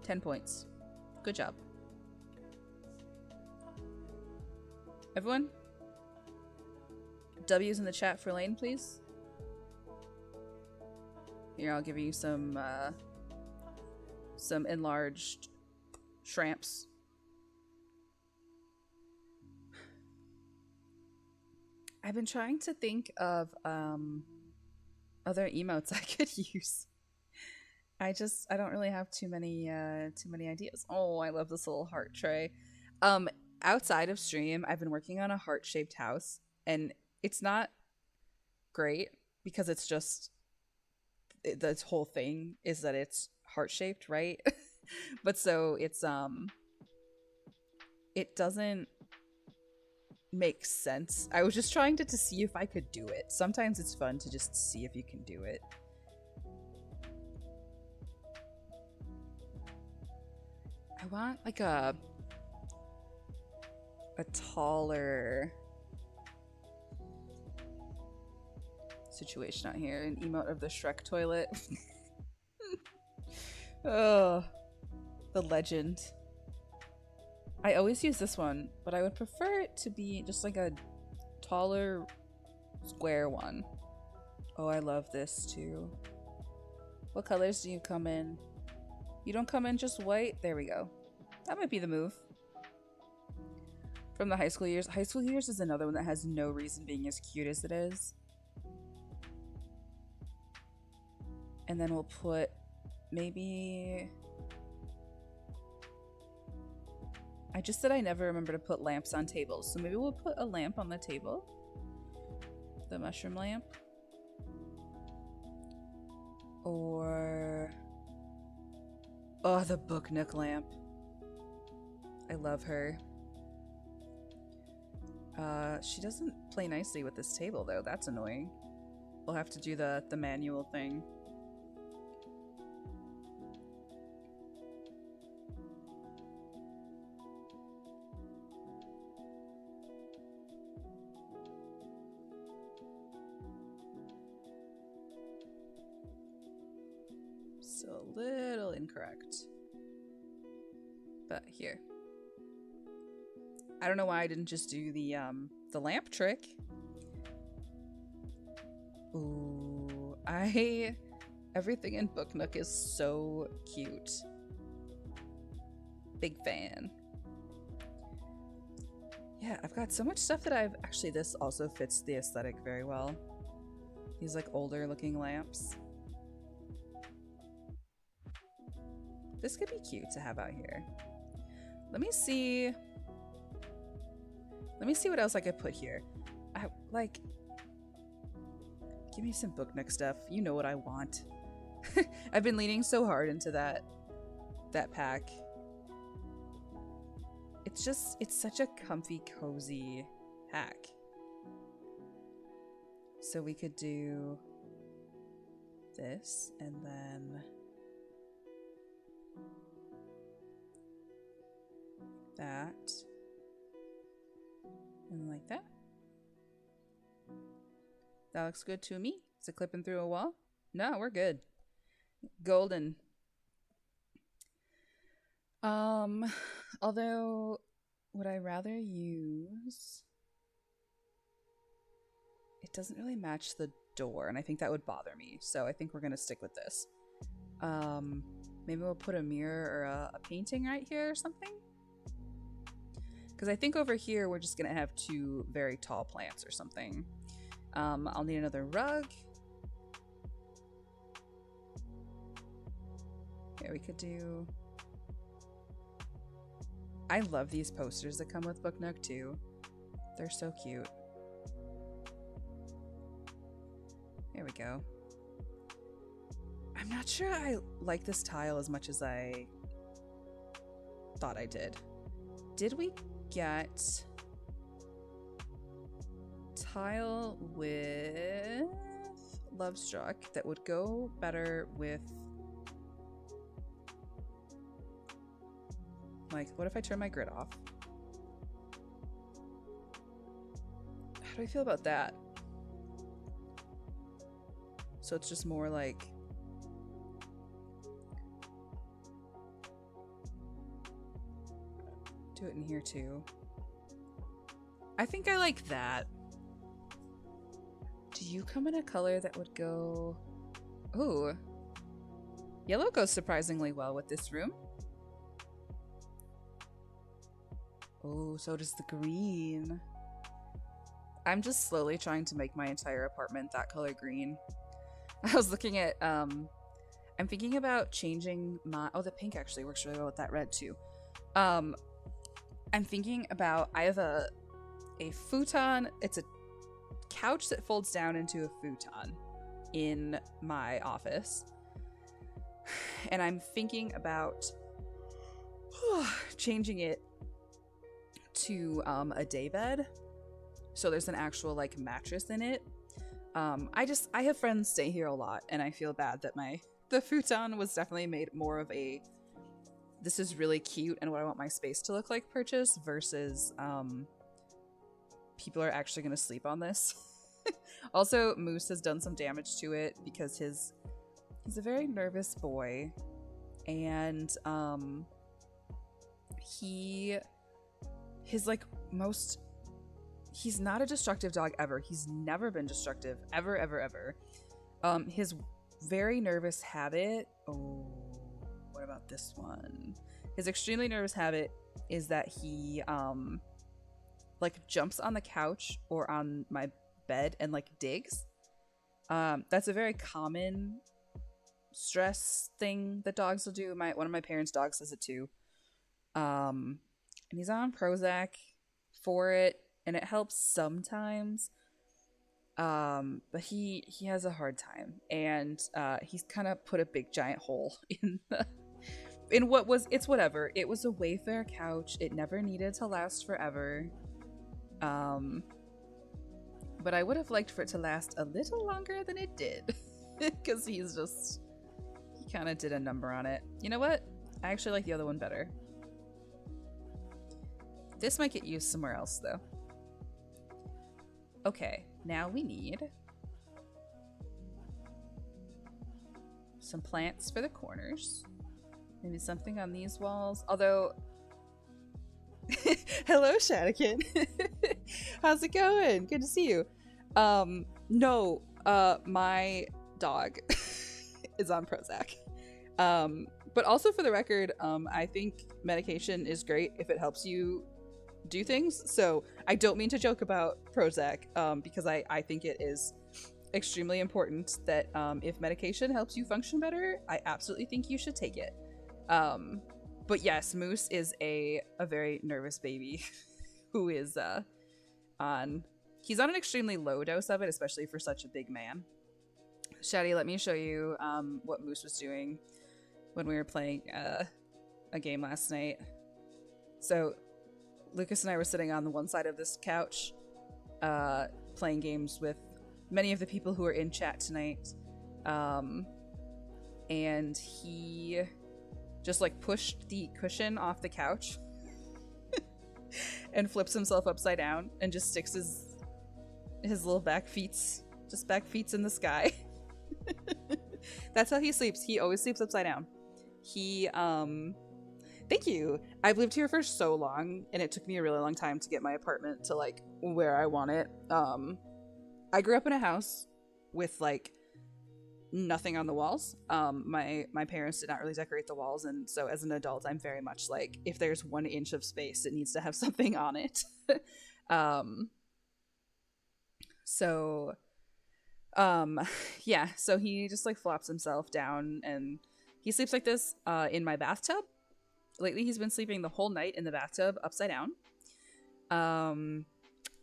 10 points. Good job. Everyone? W's in the chat for Lane, please. Here, I'll give you some enlarged shrimps. I've been trying to think of other emotes I could use. I don't really have too many ideas. Oh, I love this little heart tray. Outside of stream, I've been working on a heart-shaped house, and it's not great because it's just this whole thing is that it's heart-shaped, right? But so it's it doesn't make sense. I was just trying to see if I could do it. Sometimes it's fun to just see if you can do it. I want like a taller situation out here. An emote of the Shrek toilet. Oh, the legend. I always use this one, but I would prefer it to be just like a taller square one. Oh, I love this too. What colors do you come in? You don't come in just white? There we go. That might be the move. from the high school years. High school years is another one that has no reason being as cute as it is. And then we'll put maybe... I just said I never remember to put lamps on tables, so maybe we'll put a lamp on the table. The mushroom lamp. Or... oh, the book nook lamp. I love her. She doesn't play nicely with this table, though. That's annoying. We'll have to do the manual thing. Still a little incorrect. But here. I don't know why I didn't just do the lamp trick. Ooh, everything in Book Nook is so cute. Big fan. Yeah, I've got so much stuff that actually, this also fits the aesthetic very well. These like older looking lamps. This could be cute to have out here. Let me see what else I could put here. Give me some Book Nook stuff. You know what I want. I've been leaning so hard into that pack. It's such a comfy, cozy pack. So we could do this and then that. And like that. That looks good to me. Is it clipping through a wall? No, we're good. Golden. Although, would I rather use... It doesn't really match the door, and I think that would bother me. So I think we're gonna stick with this. Maybe we'll put a mirror or a painting right here or something? Because I think over here we're just gonna have two very tall plants or something. I'll need another rug. Here we could do... I love these posters that come with Book Nook too. They're so cute. There we go. I'm not sure I like this tile as much as I thought I did. Did we get tile with Lovestruck that would go better with, like, what if I turn my grid off? How do I feel about that? So it's just more like do it in here too. I think I like that. Do you come in a color that would go... Ooh. Yellow goes surprisingly well with this room. Oh, so does the green. I'm just slowly trying to make my entire apartment that color green. I was looking at, I'm thinking about changing my... Oh, the pink actually works really well with that red too. I'm thinking about... I have a futon. It's a couch that folds down into a futon in my office. And I'm thinking about changing it to a day bed. So there's an actual like mattress in it. I have friends stay here a lot, and I feel bad that the futon was definitely made more of a this is really cute and what I want my space to look like purchase versus people are actually going to sleep on this. Also, Moose has done some damage to it because he's a very nervous boy, and he's not a destructive dog ever. He's never been destructive ever, ever, ever. His very nervous habit. Oh, what about this one? His extremely nervous habit is that he like jumps on the couch or on my bed and like digs. That's a very common stress thing that dogs will do. One of my parents' dogs does it too. And he's on Prozac for it, and it helps sometimes. But he has a hard time, and he's kind of put a big giant hole in what was, it's whatever. It was a Wayfair couch. It never needed to last forever. But I would have liked for it to last a little longer than it did, because he kind of did a number on it. You know what? I actually like the other one better. This might get used somewhere else, though. Okay, now we need some plants for the corners. Maybe something on these walls. Although, hello, Shadikin. How's it going? Good to see you. No, my dog is on Prozac. But also for the record, I think medication is great if it helps you do things. So I don't mean to joke about Prozac, because I think it is extremely important that if medication helps you function better, I absolutely think you should take it. But yes, Moose is a very nervous baby who is he's on an extremely low dose of it, especially for such a big man. Shaddy, let me show you what Moose was doing when we were playing a game last night. So Lucas and I were sitting on the one side of this couch playing games with many of the people who are in chat tonight, and he just like pushed the cushion off the couch and flips himself upside down and just sticks his little back feet in the sky. That's how he sleeps. He always sleeps upside down. He thank you. I've lived here for so long, and it took me a really long time to get my apartment to like where I want it. I grew up in a house with like nothing on the walls. My parents did not really decorate the walls, and so as an adult, I'm very much like, if there's 1 inch of space, it needs to have something on it. Yeah, so he just like flops himself down, and he sleeps like this in my bathtub. Lately, he's been sleeping the whole night in the bathtub upside down. And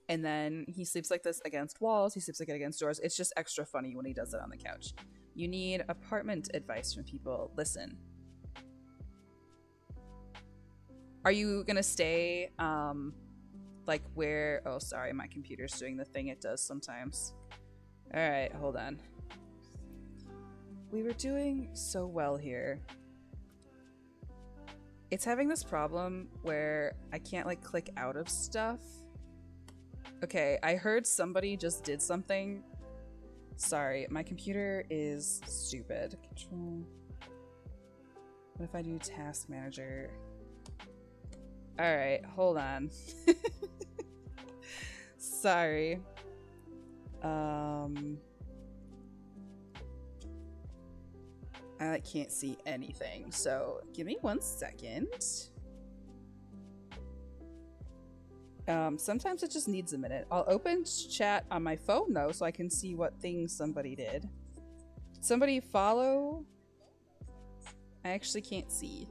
then he sleeps like this against walls. He sleeps like it against doors. It's just extra funny when he does it on the couch. You need apartment advice from people. Listen. Are you gonna stay like where... Oh, sorry, my computer's doing the thing it does sometimes. Alright, hold on. We were doing so well here. It's having this problem where I can't like click out of stuff. Okay, I heard somebody just did something. Sorry, my computer is stupid. Control. What if I do task manager? Alright, hold on. Sorry. I can't see anything, so give me 1 second. Sometimes it just needs a minute. I'll open chat on my phone though, so I can see what things somebody did. Somebody follow? I actually can't see.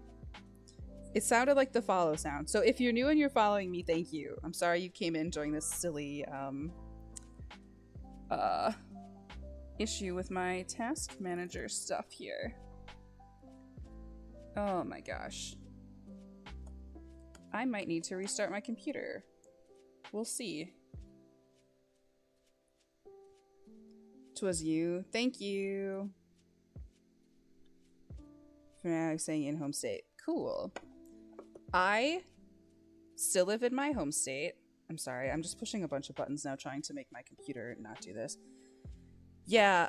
It sounded like the follow sound. So if you're new and you're following me, thank you. I'm sorry you came in during this silly issue with my task manager stuff here. Oh my gosh. I might need to restart my computer. We'll see. 'Twas you. Thank you. For now, I'm staying in home state. Cool. I still live in my home state. I'm sorry, I'm just pushing a bunch of buttons now trying to make my computer not do this. Yeah,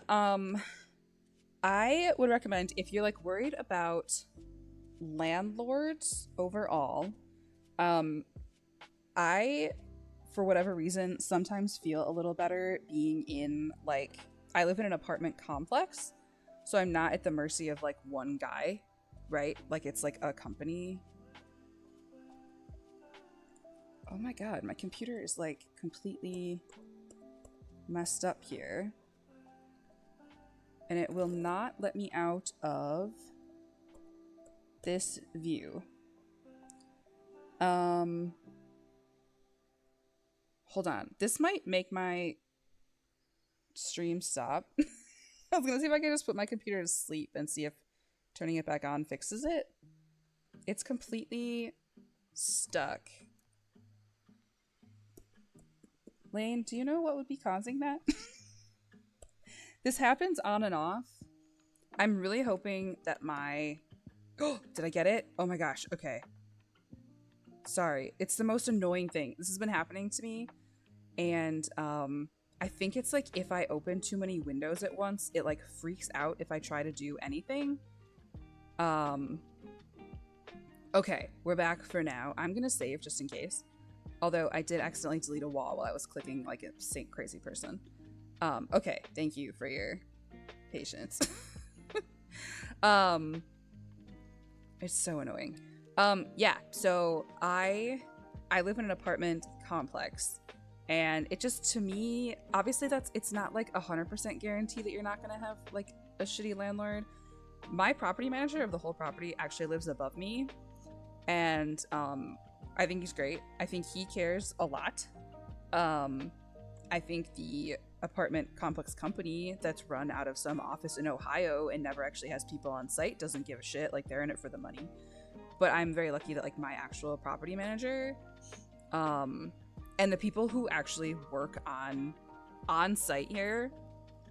I would recommend, if you're like worried about landlords overall, I, for whatever reason, sometimes feel a little better being in, like, I live in an apartment complex, so I'm not at the mercy of like one guy, right? Like it's like a company. Oh my god, my computer is like completely messed up here. And it will not let me out of this view. Hold on. This might make my stream stop. I was gonna see if I could just put my computer to sleep and see if turning it back on fixes it. It's completely stuck. Lane, do you know what would be causing that? This happens on and off. I'm really hoping that my... Oh, did I get it? Oh my gosh, okay. Sorry, it's the most annoying thing. This has been happening to me, and I think it's like if I open too many windows at once, it like freaks out if I try to do anything. Okay, we're back for now. I'm gonna save just in case. Although I did accidentally delete a wall while I was clicking like a crazy person. Okay, thank you for your patience. It's so annoying. Yeah, so I live in an apartment complex, and it just, to me, obviously it's not like 100% guarantee that you're not gonna have like a shitty landlord. My property manager of the whole property actually lives above me, and I think he's great. I think he cares a lot. I think the apartment complex company that's run out of some office in Ohio and never actually has people on site doesn't give a shit. Like, they're in it for the money. But I'm very lucky that like my actual property manager, and the people who actually work on site here,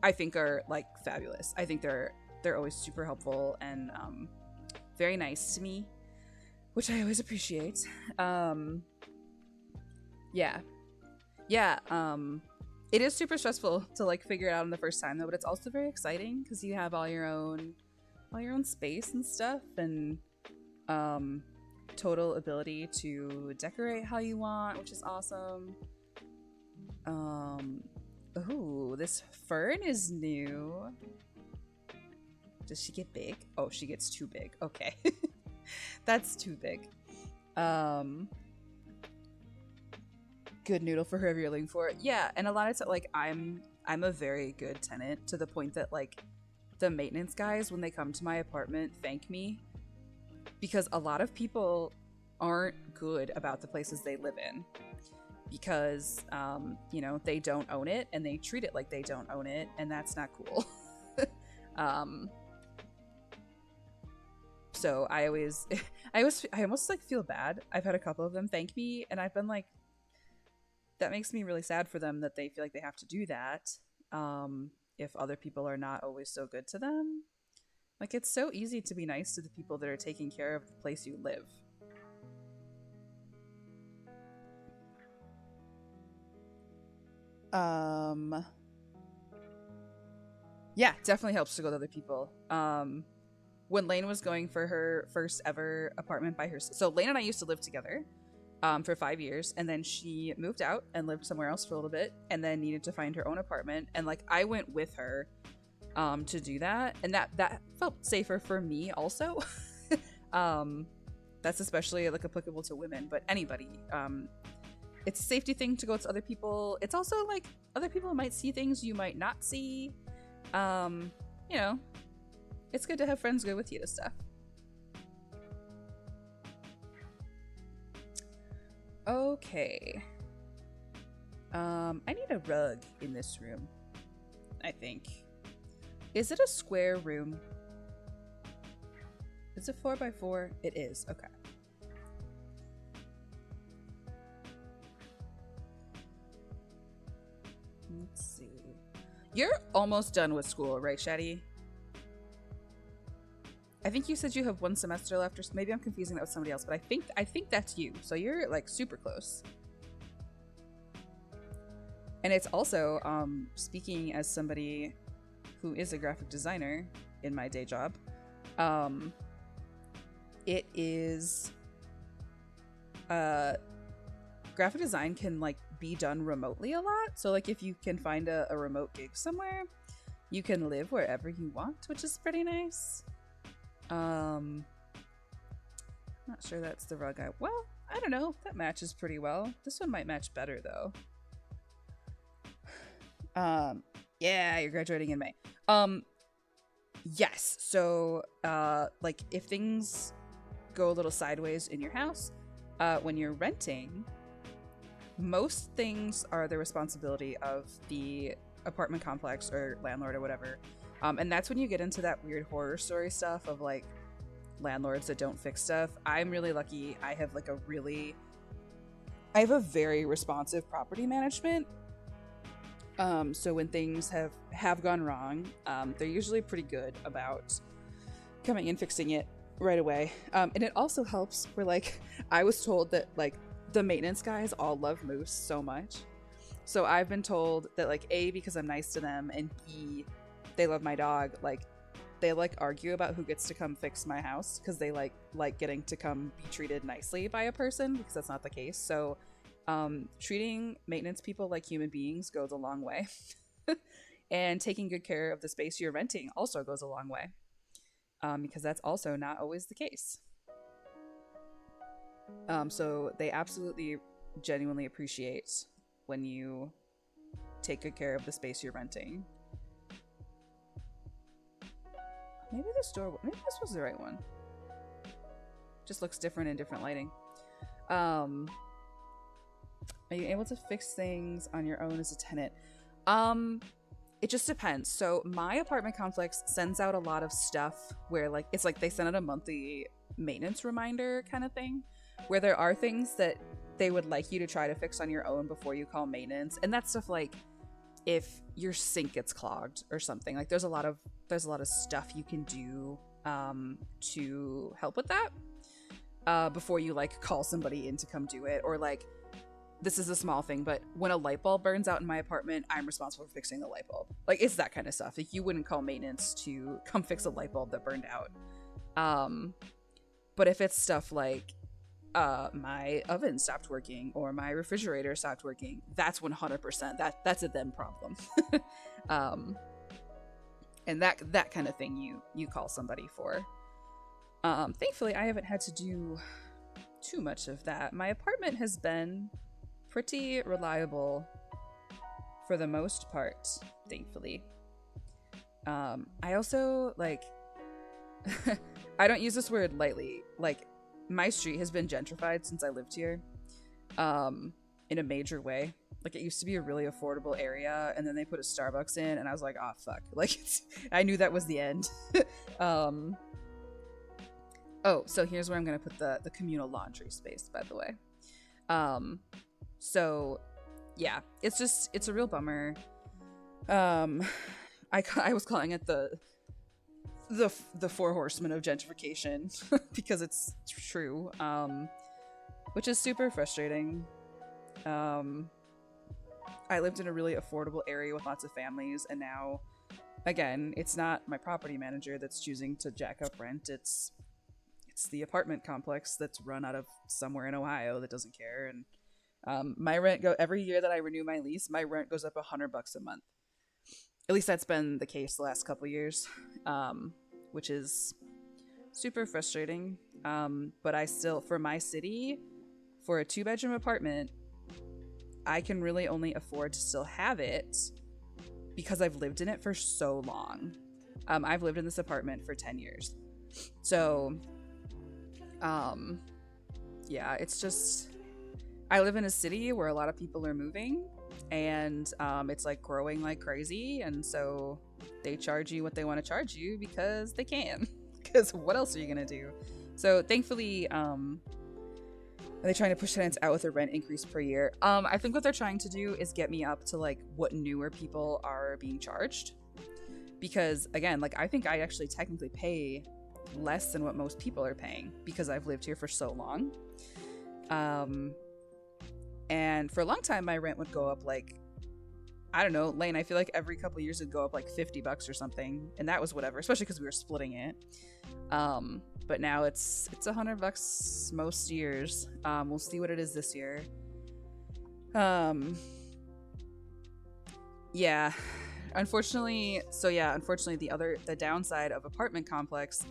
I think are like fabulous. I think they're always super helpful and very nice to me, which I always appreciate. Yeah. It is super stressful to like figure it out on the first time though, but it's also very exciting because you have all your own space and stuff, and total ability to decorate how you want, which is awesome. Ooh, this fern is new. Does she get big? Oh, she gets too big. Okay. That's too big. Good noodle for whoever you're looking for. Yeah, and a lot of times, like, I'm a very good tenant to the point that like the maintenance guys, when they come to my apartment, thank me, because a lot of people aren't good about the places they live in because you know, they don't own it and they treat it like they don't own it, and that's not cool. So I almost like feel bad. I've had a couple of them thank me, and I've been like, that makes me really sad for them that they feel like they have to do that if other people are not always so good to them. Like, it's so easy to be nice to the people that are taking care of the place you live. Yeah, definitely helps to go to other people. When Lane was going for her first ever apartment by herself, so Lane and I used to live together for 5 years, and then she moved out and lived somewhere else for a little bit, and then needed to find her own apartment, and like I went with her to do that, and that felt safer for me also. That's especially like applicable to women, but anybody. It's a safety thing to go to other people. It's also like other people might see things you might not see. You know, it's good to have friends go with you to stuff. Okay. I need a rug in this room, I think. Is it a square room? Is it 4x4? It is. Okay. Let's see. You're almost done with school, right, Shaddy? I think you said you have 1 semester left, or maybe I'm confusing that with somebody else, but I think that's you. So you're like super close. And it's also, speaking as somebody who is a graphic designer in my day job, it is, graphic design can like be done remotely a lot. So like if you can find a remote gig somewhere, you can live wherever you want, which is pretty nice. Not sure that's the rug well, I I don't know. That matches pretty well. This one might match better though. Yeah, you're graduating in May. Yes. So, like if things go a little sideways in your house, when you're renting, most things are the responsibility of the apartment complex or landlord or whatever. And that's when you get into that weird horror story stuff of like landlords that don't fix stuff. I'm really lucky. I have a very responsive property management. So when things have gone wrong, they're usually pretty good about coming and fixing it right away. And it also helps where like I was told that like the maintenance guys all love Moose so much. So I've been told that like A, because I'm nice to them, and B, they love my dog. Like they like argue about who gets to come fix my house because they like getting to come be treated nicely by a person, because that's not the case. So treating maintenance people like human beings goes a long way. And taking good care of the space you're renting also goes a long way, because that's also not always the case. So they absolutely genuinely appreciate when you take good care of the space you're renting. Maybe this was the right one. Just looks different in different lighting. Are you able to fix things on your own as a tenant? It just depends. So my apartment complex sends out a lot of stuff where like it's like they send out a monthly maintenance reminder kind of thing, where there are things that they would like you to try to fix on your own before you call maintenance. And that's stuff like if your sink gets clogged or something. Like there's a lot of stuff you can do to help with that before you like call somebody in to come do it. Or like, this is a small thing, but when a light bulb burns out in my apartment, I'm responsible for fixing the light bulb. Like it's that kind of stuff. Like you wouldn't call maintenance to come fix a light bulb that burned out. But if it's stuff like my oven stopped working or my refrigerator stopped working, that's 100% that's a them problem. And that kind of thing you call somebody for. Thankfully I haven't had to do too much of that. My apartment has been pretty reliable for the most part, thankfully. I also like I don't use this word lightly. Like my street has been gentrified since I lived here, in a major way. Like it used to be a really affordable area, and then they put a Starbucks in, and I was like, oh fuck. Like I knew that was the end. Oh, so here's where I'm gonna put the communal laundry space, by the way. So yeah, it's a real bummer. I was calling it the four horsemen of gentrification because it's true, which is super frustrating. I lived in a really affordable area with lots of families, and now again, it's not my property manager that's choosing to jack up rent. It's the apartment complex that's run out of somewhere in Ohio that doesn't care. And my rent every year that I renew my lease, my rent goes up $100 a month. At least that's been the case the last couple years, which is super frustrating. But I still, for my city, for a 2-bedroom apartment, I can really only afford to still have it because I've lived in it for so long. I've lived in this apartment for 10 years. So, yeah, it's just, I live in a city where a lot of people are moving, and it's like growing like crazy, and so they charge you what they want to charge you because they can. Because what else are you gonna do? So thankfully, are they trying to push tenants out with a rent increase per year? I think what they're trying to do is get me up to like what newer people are being charged. Because again, like I think I actually technically pay less than what most people are paying because I've lived here for so long. And for a long time, my rent would go up like, I don't know, Lane, I feel like every couple of years it'd go up like $50 or something. And that was whatever, especially because we were splitting it. But now it's $100 most years. We'll see what it is this year. Yeah, unfortunately, the downside of apartment complex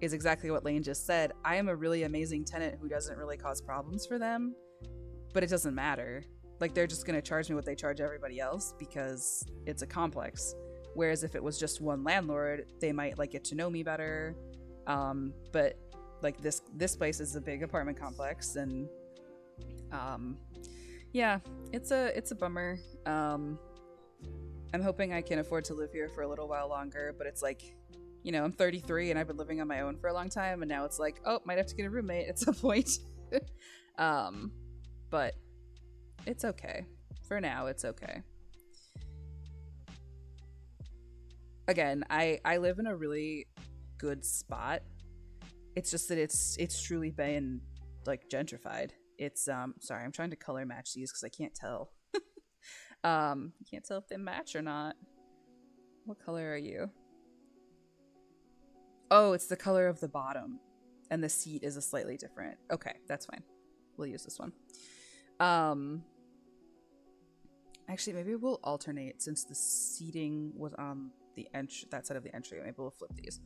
is exactly what Lane just said. I am a really amazing tenant who doesn't really cause problems for them, but it doesn't matter. Like, they're just going to charge me what they charge everybody else because it's a complex. Whereas if it was just one landlord, they might like get to know me better. But like this place is a big apartment complex, and yeah, it's a bummer. I'm hoping I can afford to live here for a little while longer, but it's like, you know, I'm 33 and I've been living on my own for a long time, and now it's like, oh, might have to get a roommate at some point. But it's okay. For now, it's okay. Again, I live in a really good spot. It's just that it's truly been like gentrified. It's sorry, I'm trying to color match these because I can't tell. Can't tell if they match or not. What color are you? Oh, it's the color of the bottom, and the seat is a slightly different. Okay, that's fine. We'll use this one. Actually, maybe we'll alternate since the seating was on the that side of the entry. Maybe we'll flip these.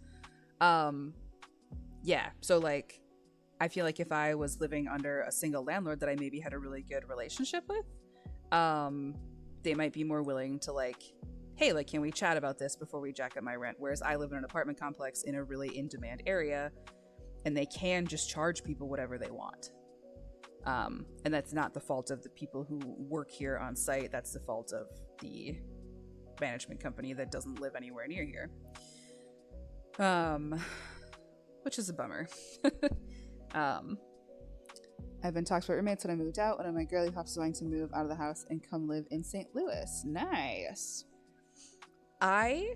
Yeah. So like, I feel like if I was living under a single landlord that I maybe had a really good relationship with, they might be more willing to like, hey, like, can we chat about this before we jack up my rent? Whereas I live in an apartment complex in a really in-demand area, and they can just charge people whatever they want. And that's not the fault of the people who work here on site. That's the fault of the management company that doesn't live anywhere near here. Which is a bummer. I've been talked about roommates when I moved out. One of my girly pops is wanting to move out of the house and come live in St. Louis. Nice. I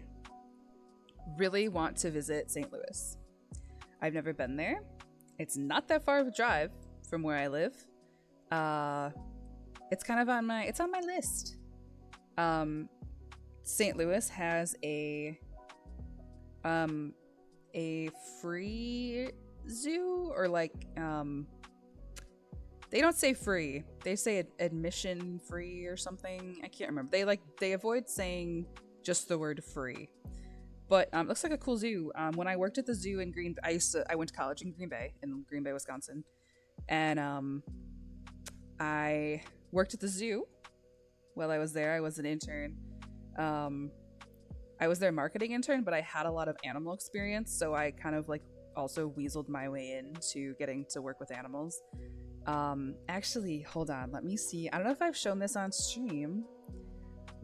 really want to visit St. Louis. I've never been there. It's not that far of a drive from where I live. It's kind of on my list. St. Louis has a free zoo, or like they don't say free, they say admission free or something. I can't remember. They avoid saying just the word free, but looks like a cool zoo. When I worked at the zoo in I went to college in Green Bay, Wisconsin, and I worked at the zoo while I was there. I was an intern. I was their marketing intern, but I had a lot of animal experience, so I kind of like also weaseled my way into getting to work with animals. Actually, hold on, let me see. I don't know if I've shown this on stream.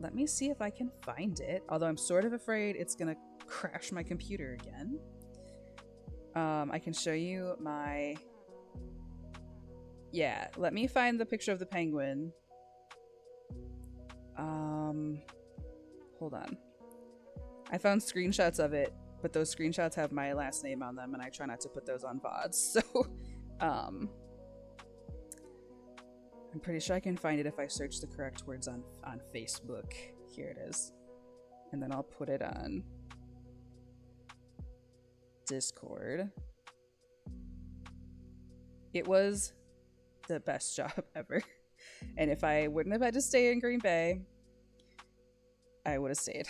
Let me see if I can find it, although I'm sort of afraid it's gonna crash my computer again. I can show you my... Yeah, let me find the picture of the penguin. Hold on. I found screenshots of it, but those screenshots have my last name on them, and I try not to put those on VODs, so I'm pretty sure I can find it if I search the correct words on Facebook. Here it is. And then I'll put it on Discord. It was the best job ever. And if I wouldn't have had to stay in Green Bay, I would have stayed.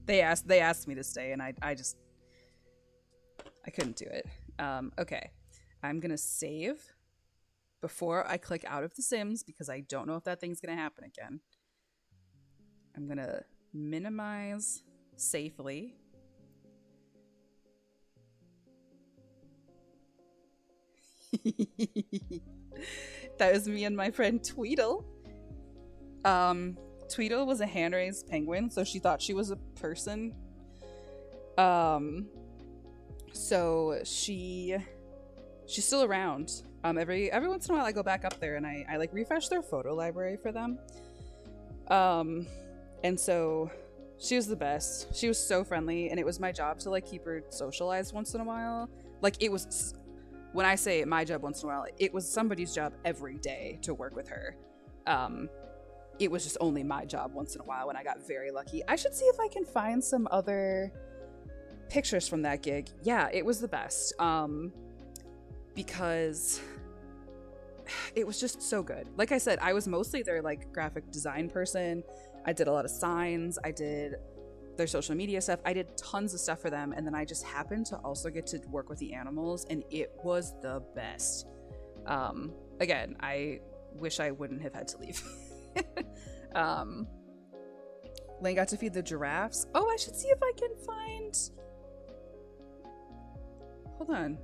They asked me to stay, and I couldn't do it. Okay. I'm gonna save before I click out of The Sims because I don't know if that thing's gonna happen again. I'm gonna minimize safely. That was me and my friend Tweedle. Tweedle was a hand-raised penguin, so she thought she was a person. So she's still around. Every once in a while I go back up there and I like refresh their photo library for them. And so she was the best. She was so friendly, and it was my job to like keep her socialized once in a while. Like, it was, when I say my job once in a while, it was somebody's job every day to work with her. It was just only my job once in a while when I got very lucky. I should see if I can find some other pictures from that gig. Yeah, it was the best. Because it was just so good. Like I said, I was mostly their like graphic design person. I did a lot of signs. I did their social media stuff. I did tons of stuff for them, and then I just happened to also get to work with the animals, and it was the best. Again, I wish I wouldn't have had to leave. Lane got to feed the giraffes. Oh, I should see if I can find... Hold on.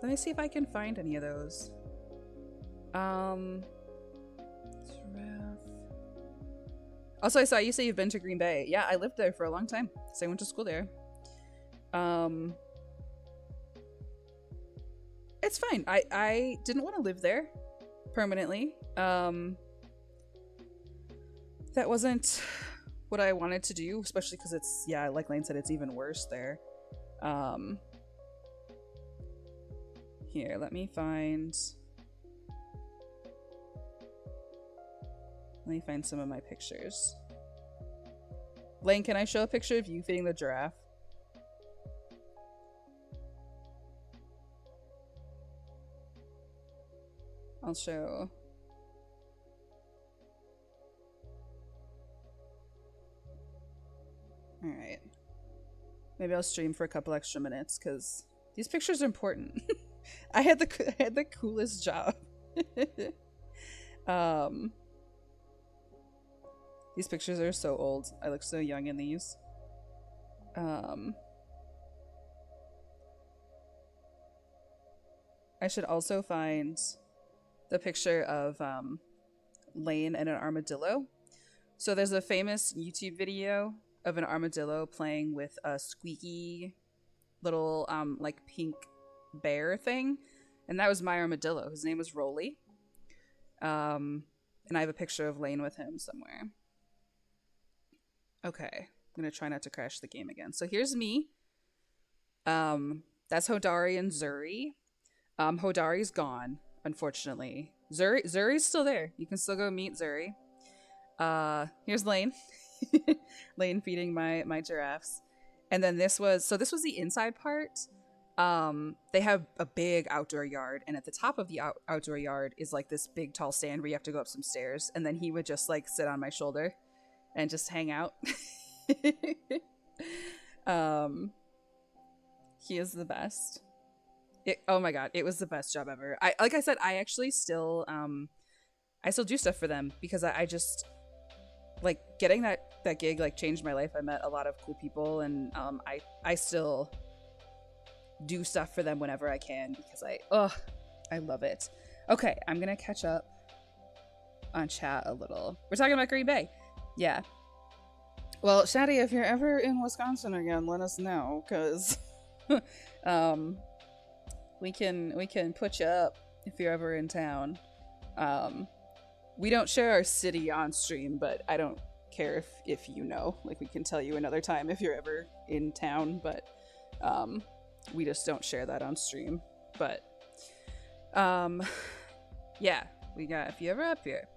Let me see if I can find any of those. Giraffe. Also, I saw you say you've been to Green Bay. Yeah, I lived there for a long time. So I went to school there. It's fine. I didn't want to live there permanently. That wasn't what I wanted to do, especially because it's, yeah, like Lane said, it's even worse there. Here, let me find some of my pictures. Lane, can I show a picture of you feeding the giraffe? I'll show. Alright. Maybe I'll stream for a couple extra minutes because these pictures are important. I had the coolest job. These pictures are so old. I look so young in these. I should also find the picture of Lane and an armadillo. So there's a famous YouTube video of an armadillo playing with a squeaky little like pink bear thing, and that was my armadillo. His name was Rolly. And I have a picture of Lane with him somewhere. Okay, I'm gonna try not to crash the game again. So here's me. That's Hodari and Zuri. Hodari's gone, unfortunately. Zuri's still there. You can still go meet Zuri. Here's Lane. Lane feeding my giraffes. And then this was the inside part. They have a big outdoor yard, and at the top of the outdoor yard is like this big tall stand where you have to go up some stairs, and then he would just like sit on my shoulder and just hang out. He is the best. Oh my god, it was the best job ever. Like I said, I actually still do stuff for them because I just like getting that gig like changed my life. I met a lot of cool people, and I still do stuff for them whenever I can because I love it. Okay, I'm gonna catch up on chat a little. We're talking about Green Bay. Yeah. Well, Shaddy, if you're ever in Wisconsin again, let us know, because we can put you up if you're ever in town. We don't share our city on stream, but I don't care if you know. Like, we can tell you another time if you're ever in town, but we just don't share that on stream. But yeah, we got, if you're ever up here,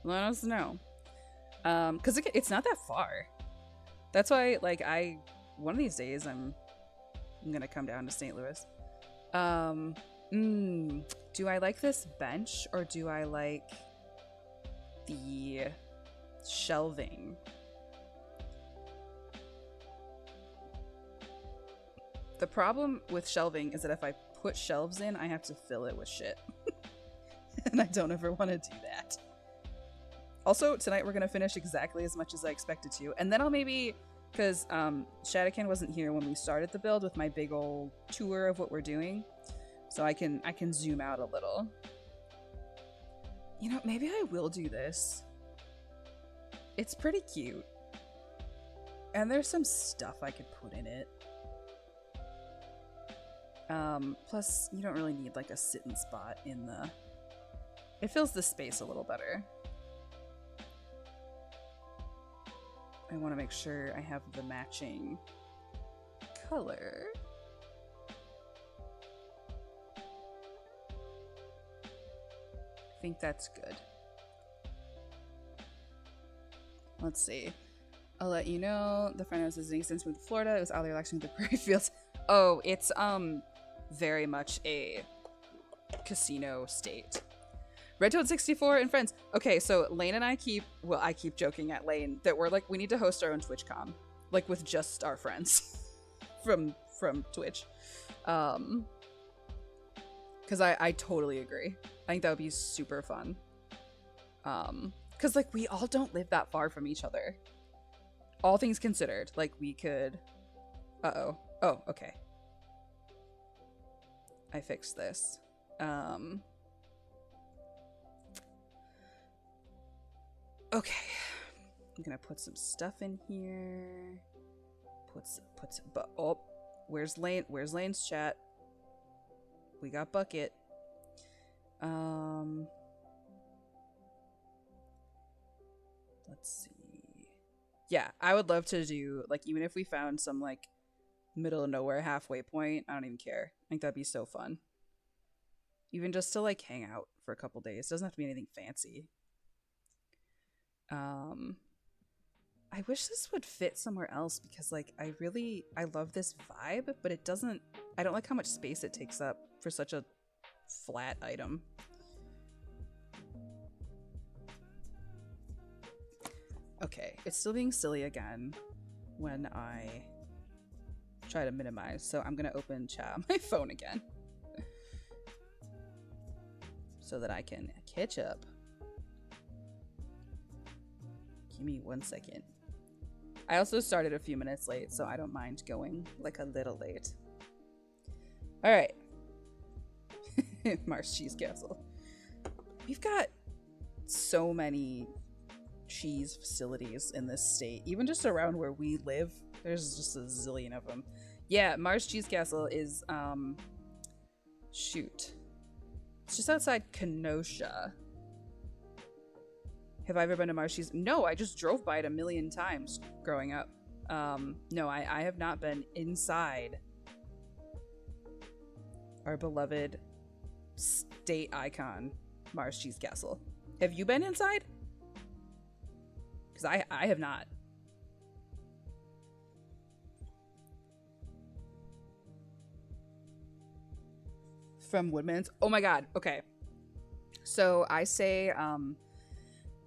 let us know. Because it's not that far. That's why, like, one of these days I'm gonna come down to St. Louis. Do I like this bench or do I like the shelving? The problem with shelving is that if I put shelves in, I have to fill it with shit. And I don't ever want to do that. Also, tonight we're going to finish exactly as much as I expected to. And then I'll maybe, because Shadikin wasn't here when we started the build with my big old tour of what we're doing. So I can zoom out a little. You know, maybe I will do this. It's pretty cute. And there's some stuff I could put in it. Plus, you don't really need like a sitting spot in the... It fills the space a little better. I want to make sure I have the matching color. I think that's good. Let's see. I'll let you know. The friend I was visiting since moved to Florida. It was out there relaxing with the prairie fields. Oh, it's very much a casino state. Red Toad 64 and friends. Okay, so Lane and I keep joking at Lane that we're like, we need to host our own TwitchCon, like with just our friends from Twitch. Because I totally agree. I think that would be super fun. Because like we all don't live that far from each other. All things considered, like we could. Oh, okay. I fixed this. Okay, I'm gonna put some stuff in here. But oh, where's Lane? Where's Lane's chat? We got Bucket. Let's see. Yeah, I would love to do like even if we found some like middle of nowhere halfway point. I don't even care. I think that'd be so fun. Even just to like hang out for a couple days. Doesn't have to be anything fancy. I wish this would fit somewhere else because like I love this vibe, but it doesn't. I don't like how much space it takes up for such a flat item. Okay, it's still being silly again when I try to minimize, so I'm gonna open chat on my phone again so that I can catch up. Give me 1 second. I also started a few minutes late, so I don't mind going like a little late. All right. Mars Cheese Castle. We've got so many cheese facilities in this state. Even just around where we live, there's just a zillion of them. Yeah, Mars Cheese Castle is, shoot. It's just outside Kenosha. Have I ever been to Mars Cheese? No, I just drove by it a million times growing up. No, I have not been inside our beloved state icon, Mars Cheese Castle. Have you been inside? Because I have not. From Woodman's? Oh my god, okay. So I say,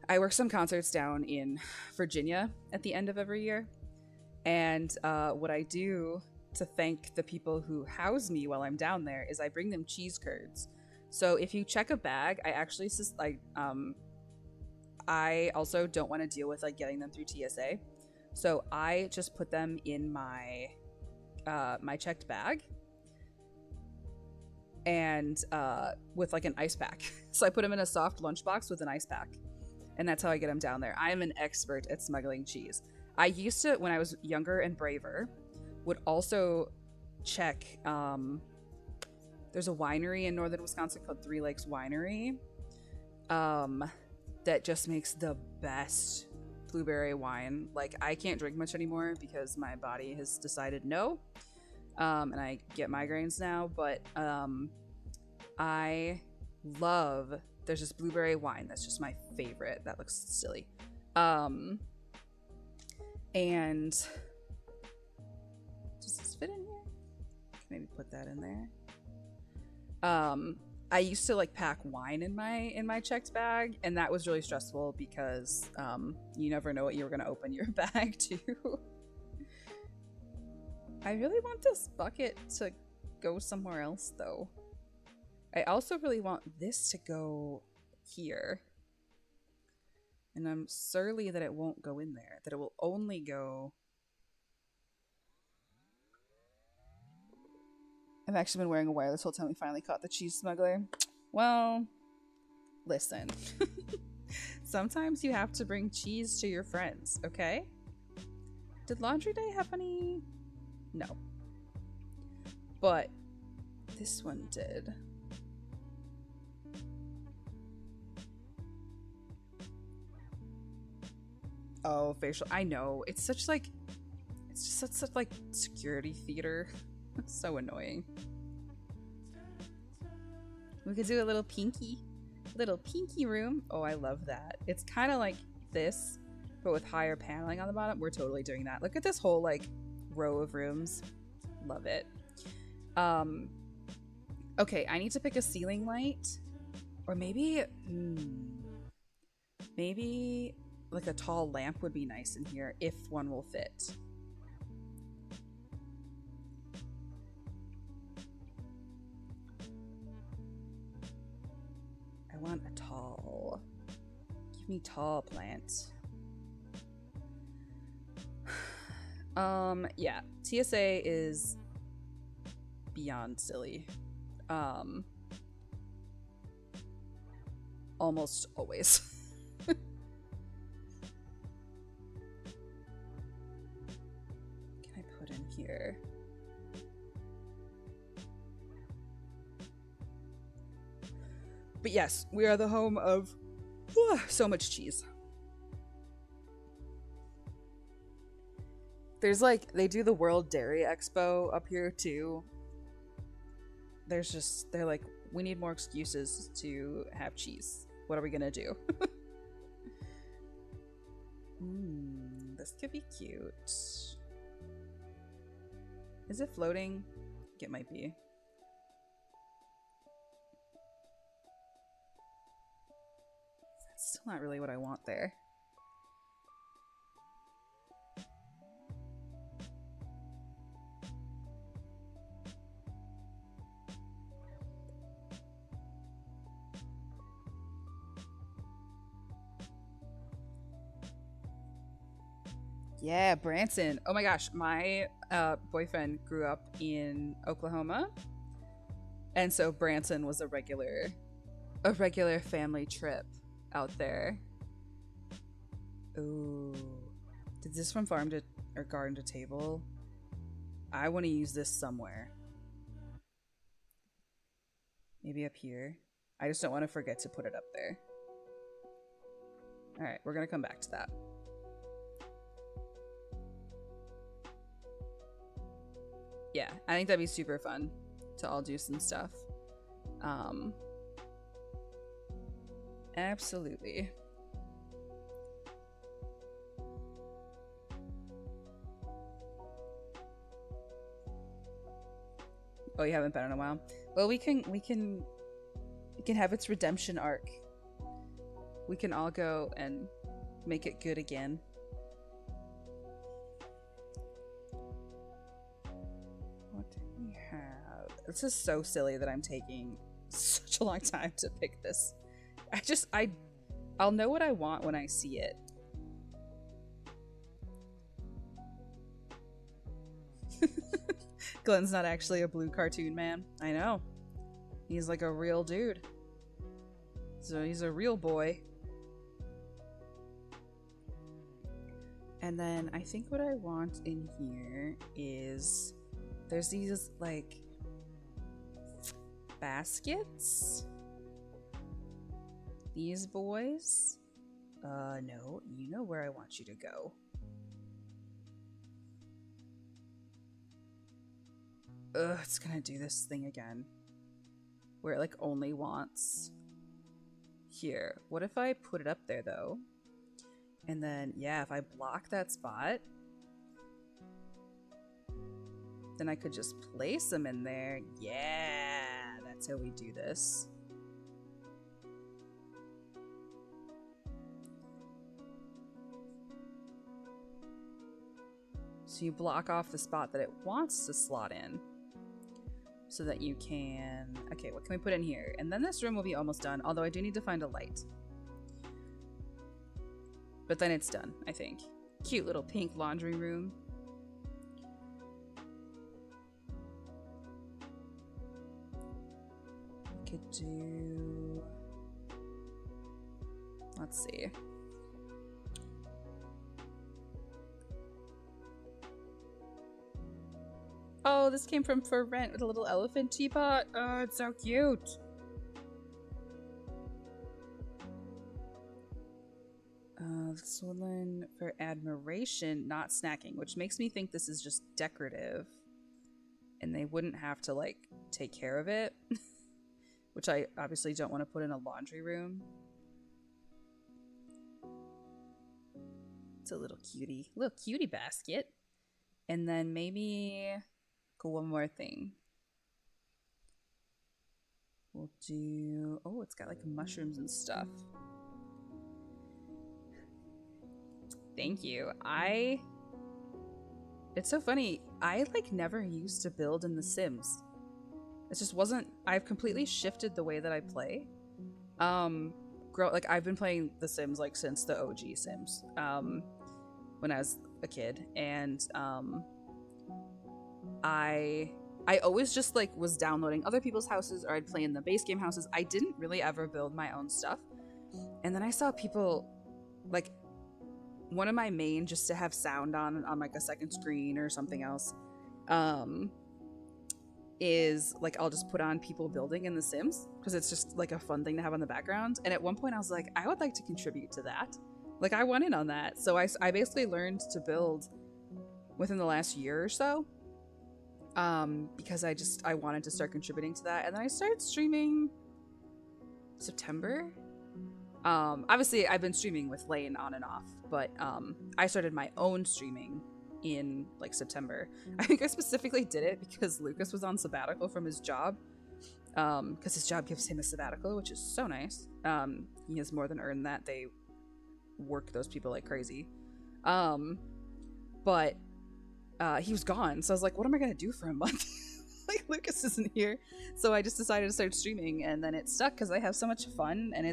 I work some concerts down in Virginia at the end of every year. And what I do to thank the people who house me while I'm down there is I bring them cheese curds. So if you check a bag, I also don't want to deal with like getting them through TSA. So I just put them in my my checked bag and with like an ice pack. So I put them in a soft lunchbox with an ice pack. And that's how I get them down there. I am an expert at smuggling cheese. I used to, when I was younger and braver, would also check, there's a winery in northern Wisconsin called Three Lakes Winery that just makes the best blueberry wine. Like, I can't drink much anymore because my body has decided no, and I get migraines now, but I love... There's this blueberry wine that's just my favorite. That looks silly. And does this fit in here? Maybe put that in there. I used to like pack wine in my checked bag, and that was really stressful because you never know what you were gonna open your bag to. I really want this bucket to go somewhere else though. I also really want this to go here. And I'm surly that it won't go in there. That it will only go... I've actually been wearing a wire this whole time we finally caught the cheese smuggler. Well, listen. Sometimes you have to bring cheese to your friends, okay? Did Laundry Day have any? No. But this one did. Oh, facial. I know. It's such like... It's just such like security theater. It's so annoying. We could do a little pinky room. Oh, I love that. It's kind of like this, but with higher paneling on the bottom. We're totally doing that. Look at this whole like row of rooms. Love it. Okay, I need to pick a ceiling light Or maybe, maybe like a tall lamp would be nice in here if one will fit. I want a tall. Give me tall plant. Yeah, TSA is beyond silly. Almost always. Can I put in here? But yes, we are the home of so much cheese. There's like, they do the World Dairy Expo up here too. There's just, they're like, we need more excuses to have cheese. What are we gonna do? This could be cute. Is it floating? I think it might be. That's still not really what I want there. Yeah, Branson. Oh my gosh, my boyfriend grew up in Oklahoma, and so Branson was a regular family trip out there. Ooh, did this from farm to or garden to table? I want to use this somewhere. Maybe up here. I just don't want to forget to put it up there. All right, we're gonna come back to that. Yeah, I think that'd be super fun to all do some stuff. Absolutely. Oh, you haven't been in a while? Well, we can have its redemption arc. We can all go and make it good again. This is so silly that I'm taking such a long time to pick this. I'll know what I want when I see it. Glenn's not actually a blue cartoon man. I know. He's like a real dude. So he's a real boy. And then I think what I want in here is there's these like baskets. These boys. No, you know where I want you to go. Ugh, it's gonna do this thing again. Where it like only wants here. What if I put it up there though? And then, yeah, if I block that spot, then I could just place them in there. Yeah, that's how we do this. So you block off the spot that it wants to slot in so that you can... Okay, what can we put in here? And then this room will be almost done, although I do need to find a light. But then it's done, I think. Cute little pink laundry room. Could do... Let's see. Oh, this came from For Rent with a little elephant teapot. Oh, it's so cute. This one for admiration, not snacking, which makes me think this is just decorative. And they wouldn't have to, like, take care of it. Which I obviously don't want to put in a laundry room. It's a little cutie basket. And then maybe... one more thing. we'll do... Oh, it's got like mushrooms and stuff. Thank you. It's so funny. I like never used to build in The Sims. It just wasn't... I've completely shifted the way that I play. Like I've been playing The Sims like since the OG Sims. When I was a kid, and I always just like was downloading other people's houses, or I'd play in the base game houses. I didn't really ever build my own stuff. And then I saw people like, one of my main, just to have sound on like a second screen or something else, is like I'll just put on people building in The Sims because it's just like a fun thing to have on the background. And at one point I was like, I would like to contribute to that. Like I want in on that. So I basically learned to build within the last year or so, because I wanted to start contributing to that. And then I started streaming September. Obviously I've been streaming with Lane on and off, but I started my own streaming in like September. I think I specifically did it because Lucas was on sabbatical from his job, because his job gives him a sabbatical, which is so nice. He has more than earned that. They work those people like crazy. But he was gone, so I was like, what am I gonna do for a month? Like Lucas isn't here. So I just decided to start streaming, and then it stuck because I have so much fun, and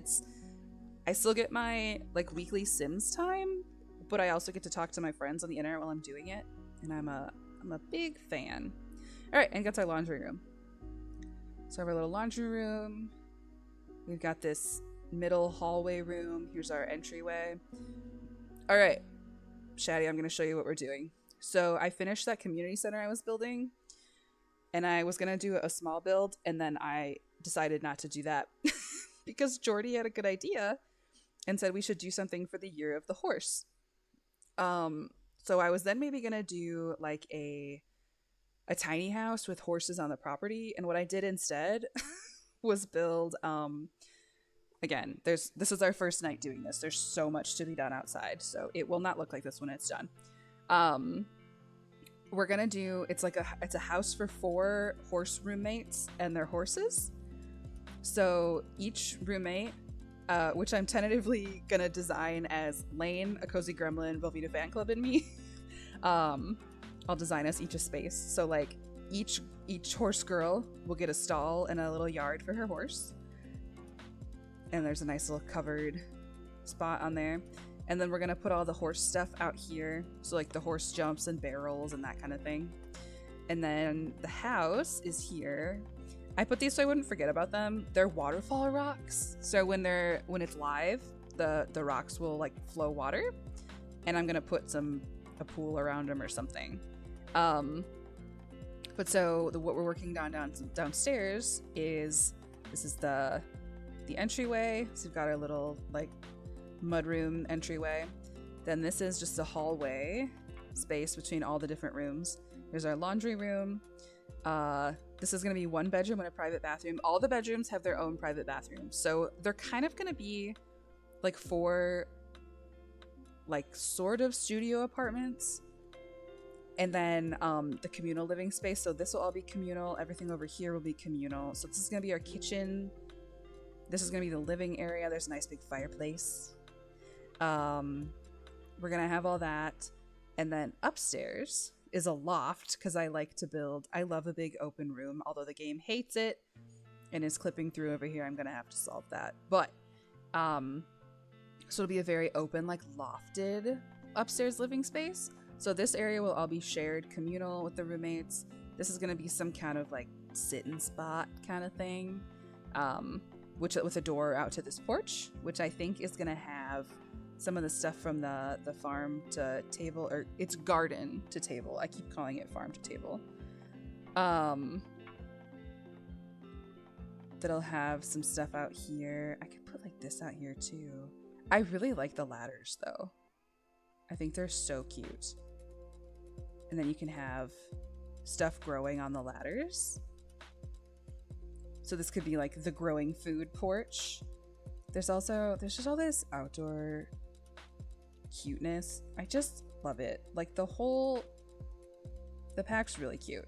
I still get my like weekly Sims time, but I also get to talk to my friends on the internet while I'm doing it, and I'm a big fan. All right, and got to our laundry room. So our little laundry room. We've got this middle hallway room. Here's our entryway. All right, Shaddy, I'm going to show you what we're doing. So I finished that community center I was building, and I was going to do a small build, and then I decided not to do that because Jordy had a good idea and said we should do something for the year of the horse. So I was then maybe going to do like a tiny house with horses on the property, and what I did instead was build again, this is our first night doing this. There's so much to be done outside, so it will not look like this when it's done. We're gonna do, it's a house for 4 horse roommates and their horses. So each roommate, which I'm tentatively gonna design as Lane, a cozy gremlin, Velveeta fan club, and me. I'll design us each a space. So like each horse girl will get a stall and a little yard for her horse. And there's a nice little covered spot on there. And then we're gonna put all the horse stuff out here. So like the horse jumps and barrels and that kind of thing. And then the house is here. I put these so I wouldn't forget about them. They're waterfall rocks. So when it's live, the rocks will like flow water. And I'm gonna put a pool around them or something. But so what we're working downstairs is, this is the entryway. So we've got our little like mudroom entryway. Then this is just a hallway space between all the different rooms. There's our laundry room. This is going to be 1 bedroom and a private bathroom. All the bedrooms have their own private bathrooms. So they're kind of going to be like 4 like sort of studio apartments. And then the communal living space. So this will all be communal. Everything over here will be communal. So this is going to be our kitchen. This is going to be the living area. There's a nice big fireplace. We're going to have all that. And then upstairs is a loft, because I like to build. I love a big open room, although the game hates it and is clipping through over here. I'm going to have to solve that. But so it'll be a very open, like lofted upstairs living space. So this area will all be shared, communal with the roommates. This is going to be some kind of like sit-in spot kind of thing, which with a door out to this porch, which I think is going to have some of the stuff from the farm to table, or it's garden to table. I keep calling it farm to table. That'll have some stuff out here. I could put like this out here too. I really like the ladders though. I think they're so cute. And then you can have stuff growing on the ladders. So this could be like the growing food porch. There's just all this outdoor cuteness. I just love it. Like the pack's really cute.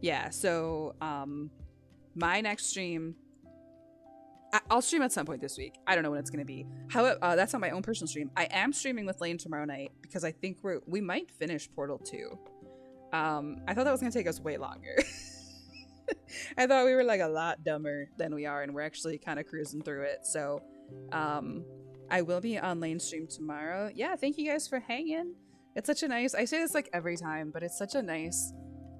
Yeah, so my next stream, I'll stream at some point this week. I don't know when it's gonna be. However, that's on my own personal stream. I am streaming with Lane tomorrow night because I think we might finish Portal 2. I thought that was gonna take us way longer. I thought we were like a lot dumber than we are, and we're actually kind of cruising through it. So, I will be on Lane stream tomorrow. Yeah, thank you guys for hanging. It's such a nice. I say this like every time, but it's such a nice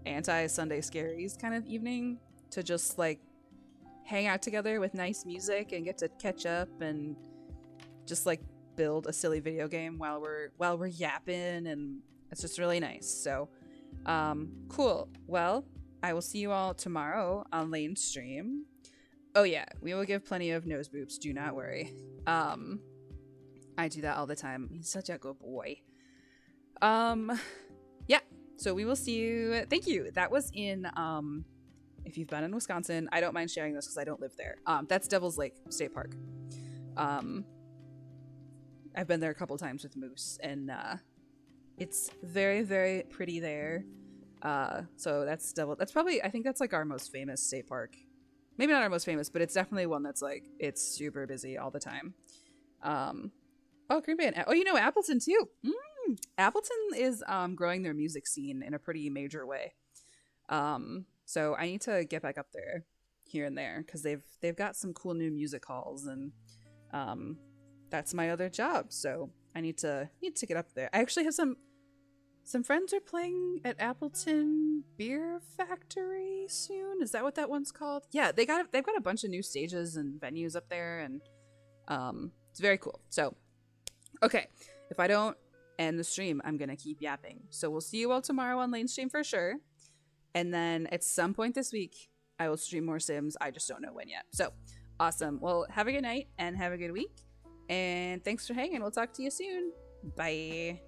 anti-Sunday scaries kind of evening to just like hang out together with nice music and get to catch up and just like build a silly video game while we're yapping, and it's just really nice. So cool. Well, I will see you all tomorrow on Lane stream. Oh yeah, we will give plenty of nose boops, do not worry. I do that all the time. He's such a good boy. Yeah, so we will see you. Thank you. That was in if you've been in Wisconsin, I don't mind sharing this because I don't live there. That's Devil's Lake State Park. I've been there a couple times with Moose, and it's very, very pretty there. So that's probably, I think that's like our most famous state park. Maybe not our most famous, but it's definitely one that's like, it's super busy all the time. Oh, Green Bay and, oh, you know, Appleton too. Appleton is growing their music scene in a pretty major way. So I need to get back up there here and there because they've got some cool new music halls, and that's my other job. So I need to get up there. I actually have some friends are playing at Appleton Beer Factory soon. Is that what that one's called? Yeah, they've got a bunch of new stages and venues up there, and it's very cool. So okay, if I don't end the stream, I'm gonna keep yapping. So we'll see you all tomorrow on Lane stream for sure. And then at some point this week, I will stream more Sims. I just don't know when yet. So awesome. Well, have a good night and have a good week. And thanks for hanging. We'll talk to you soon. Bye.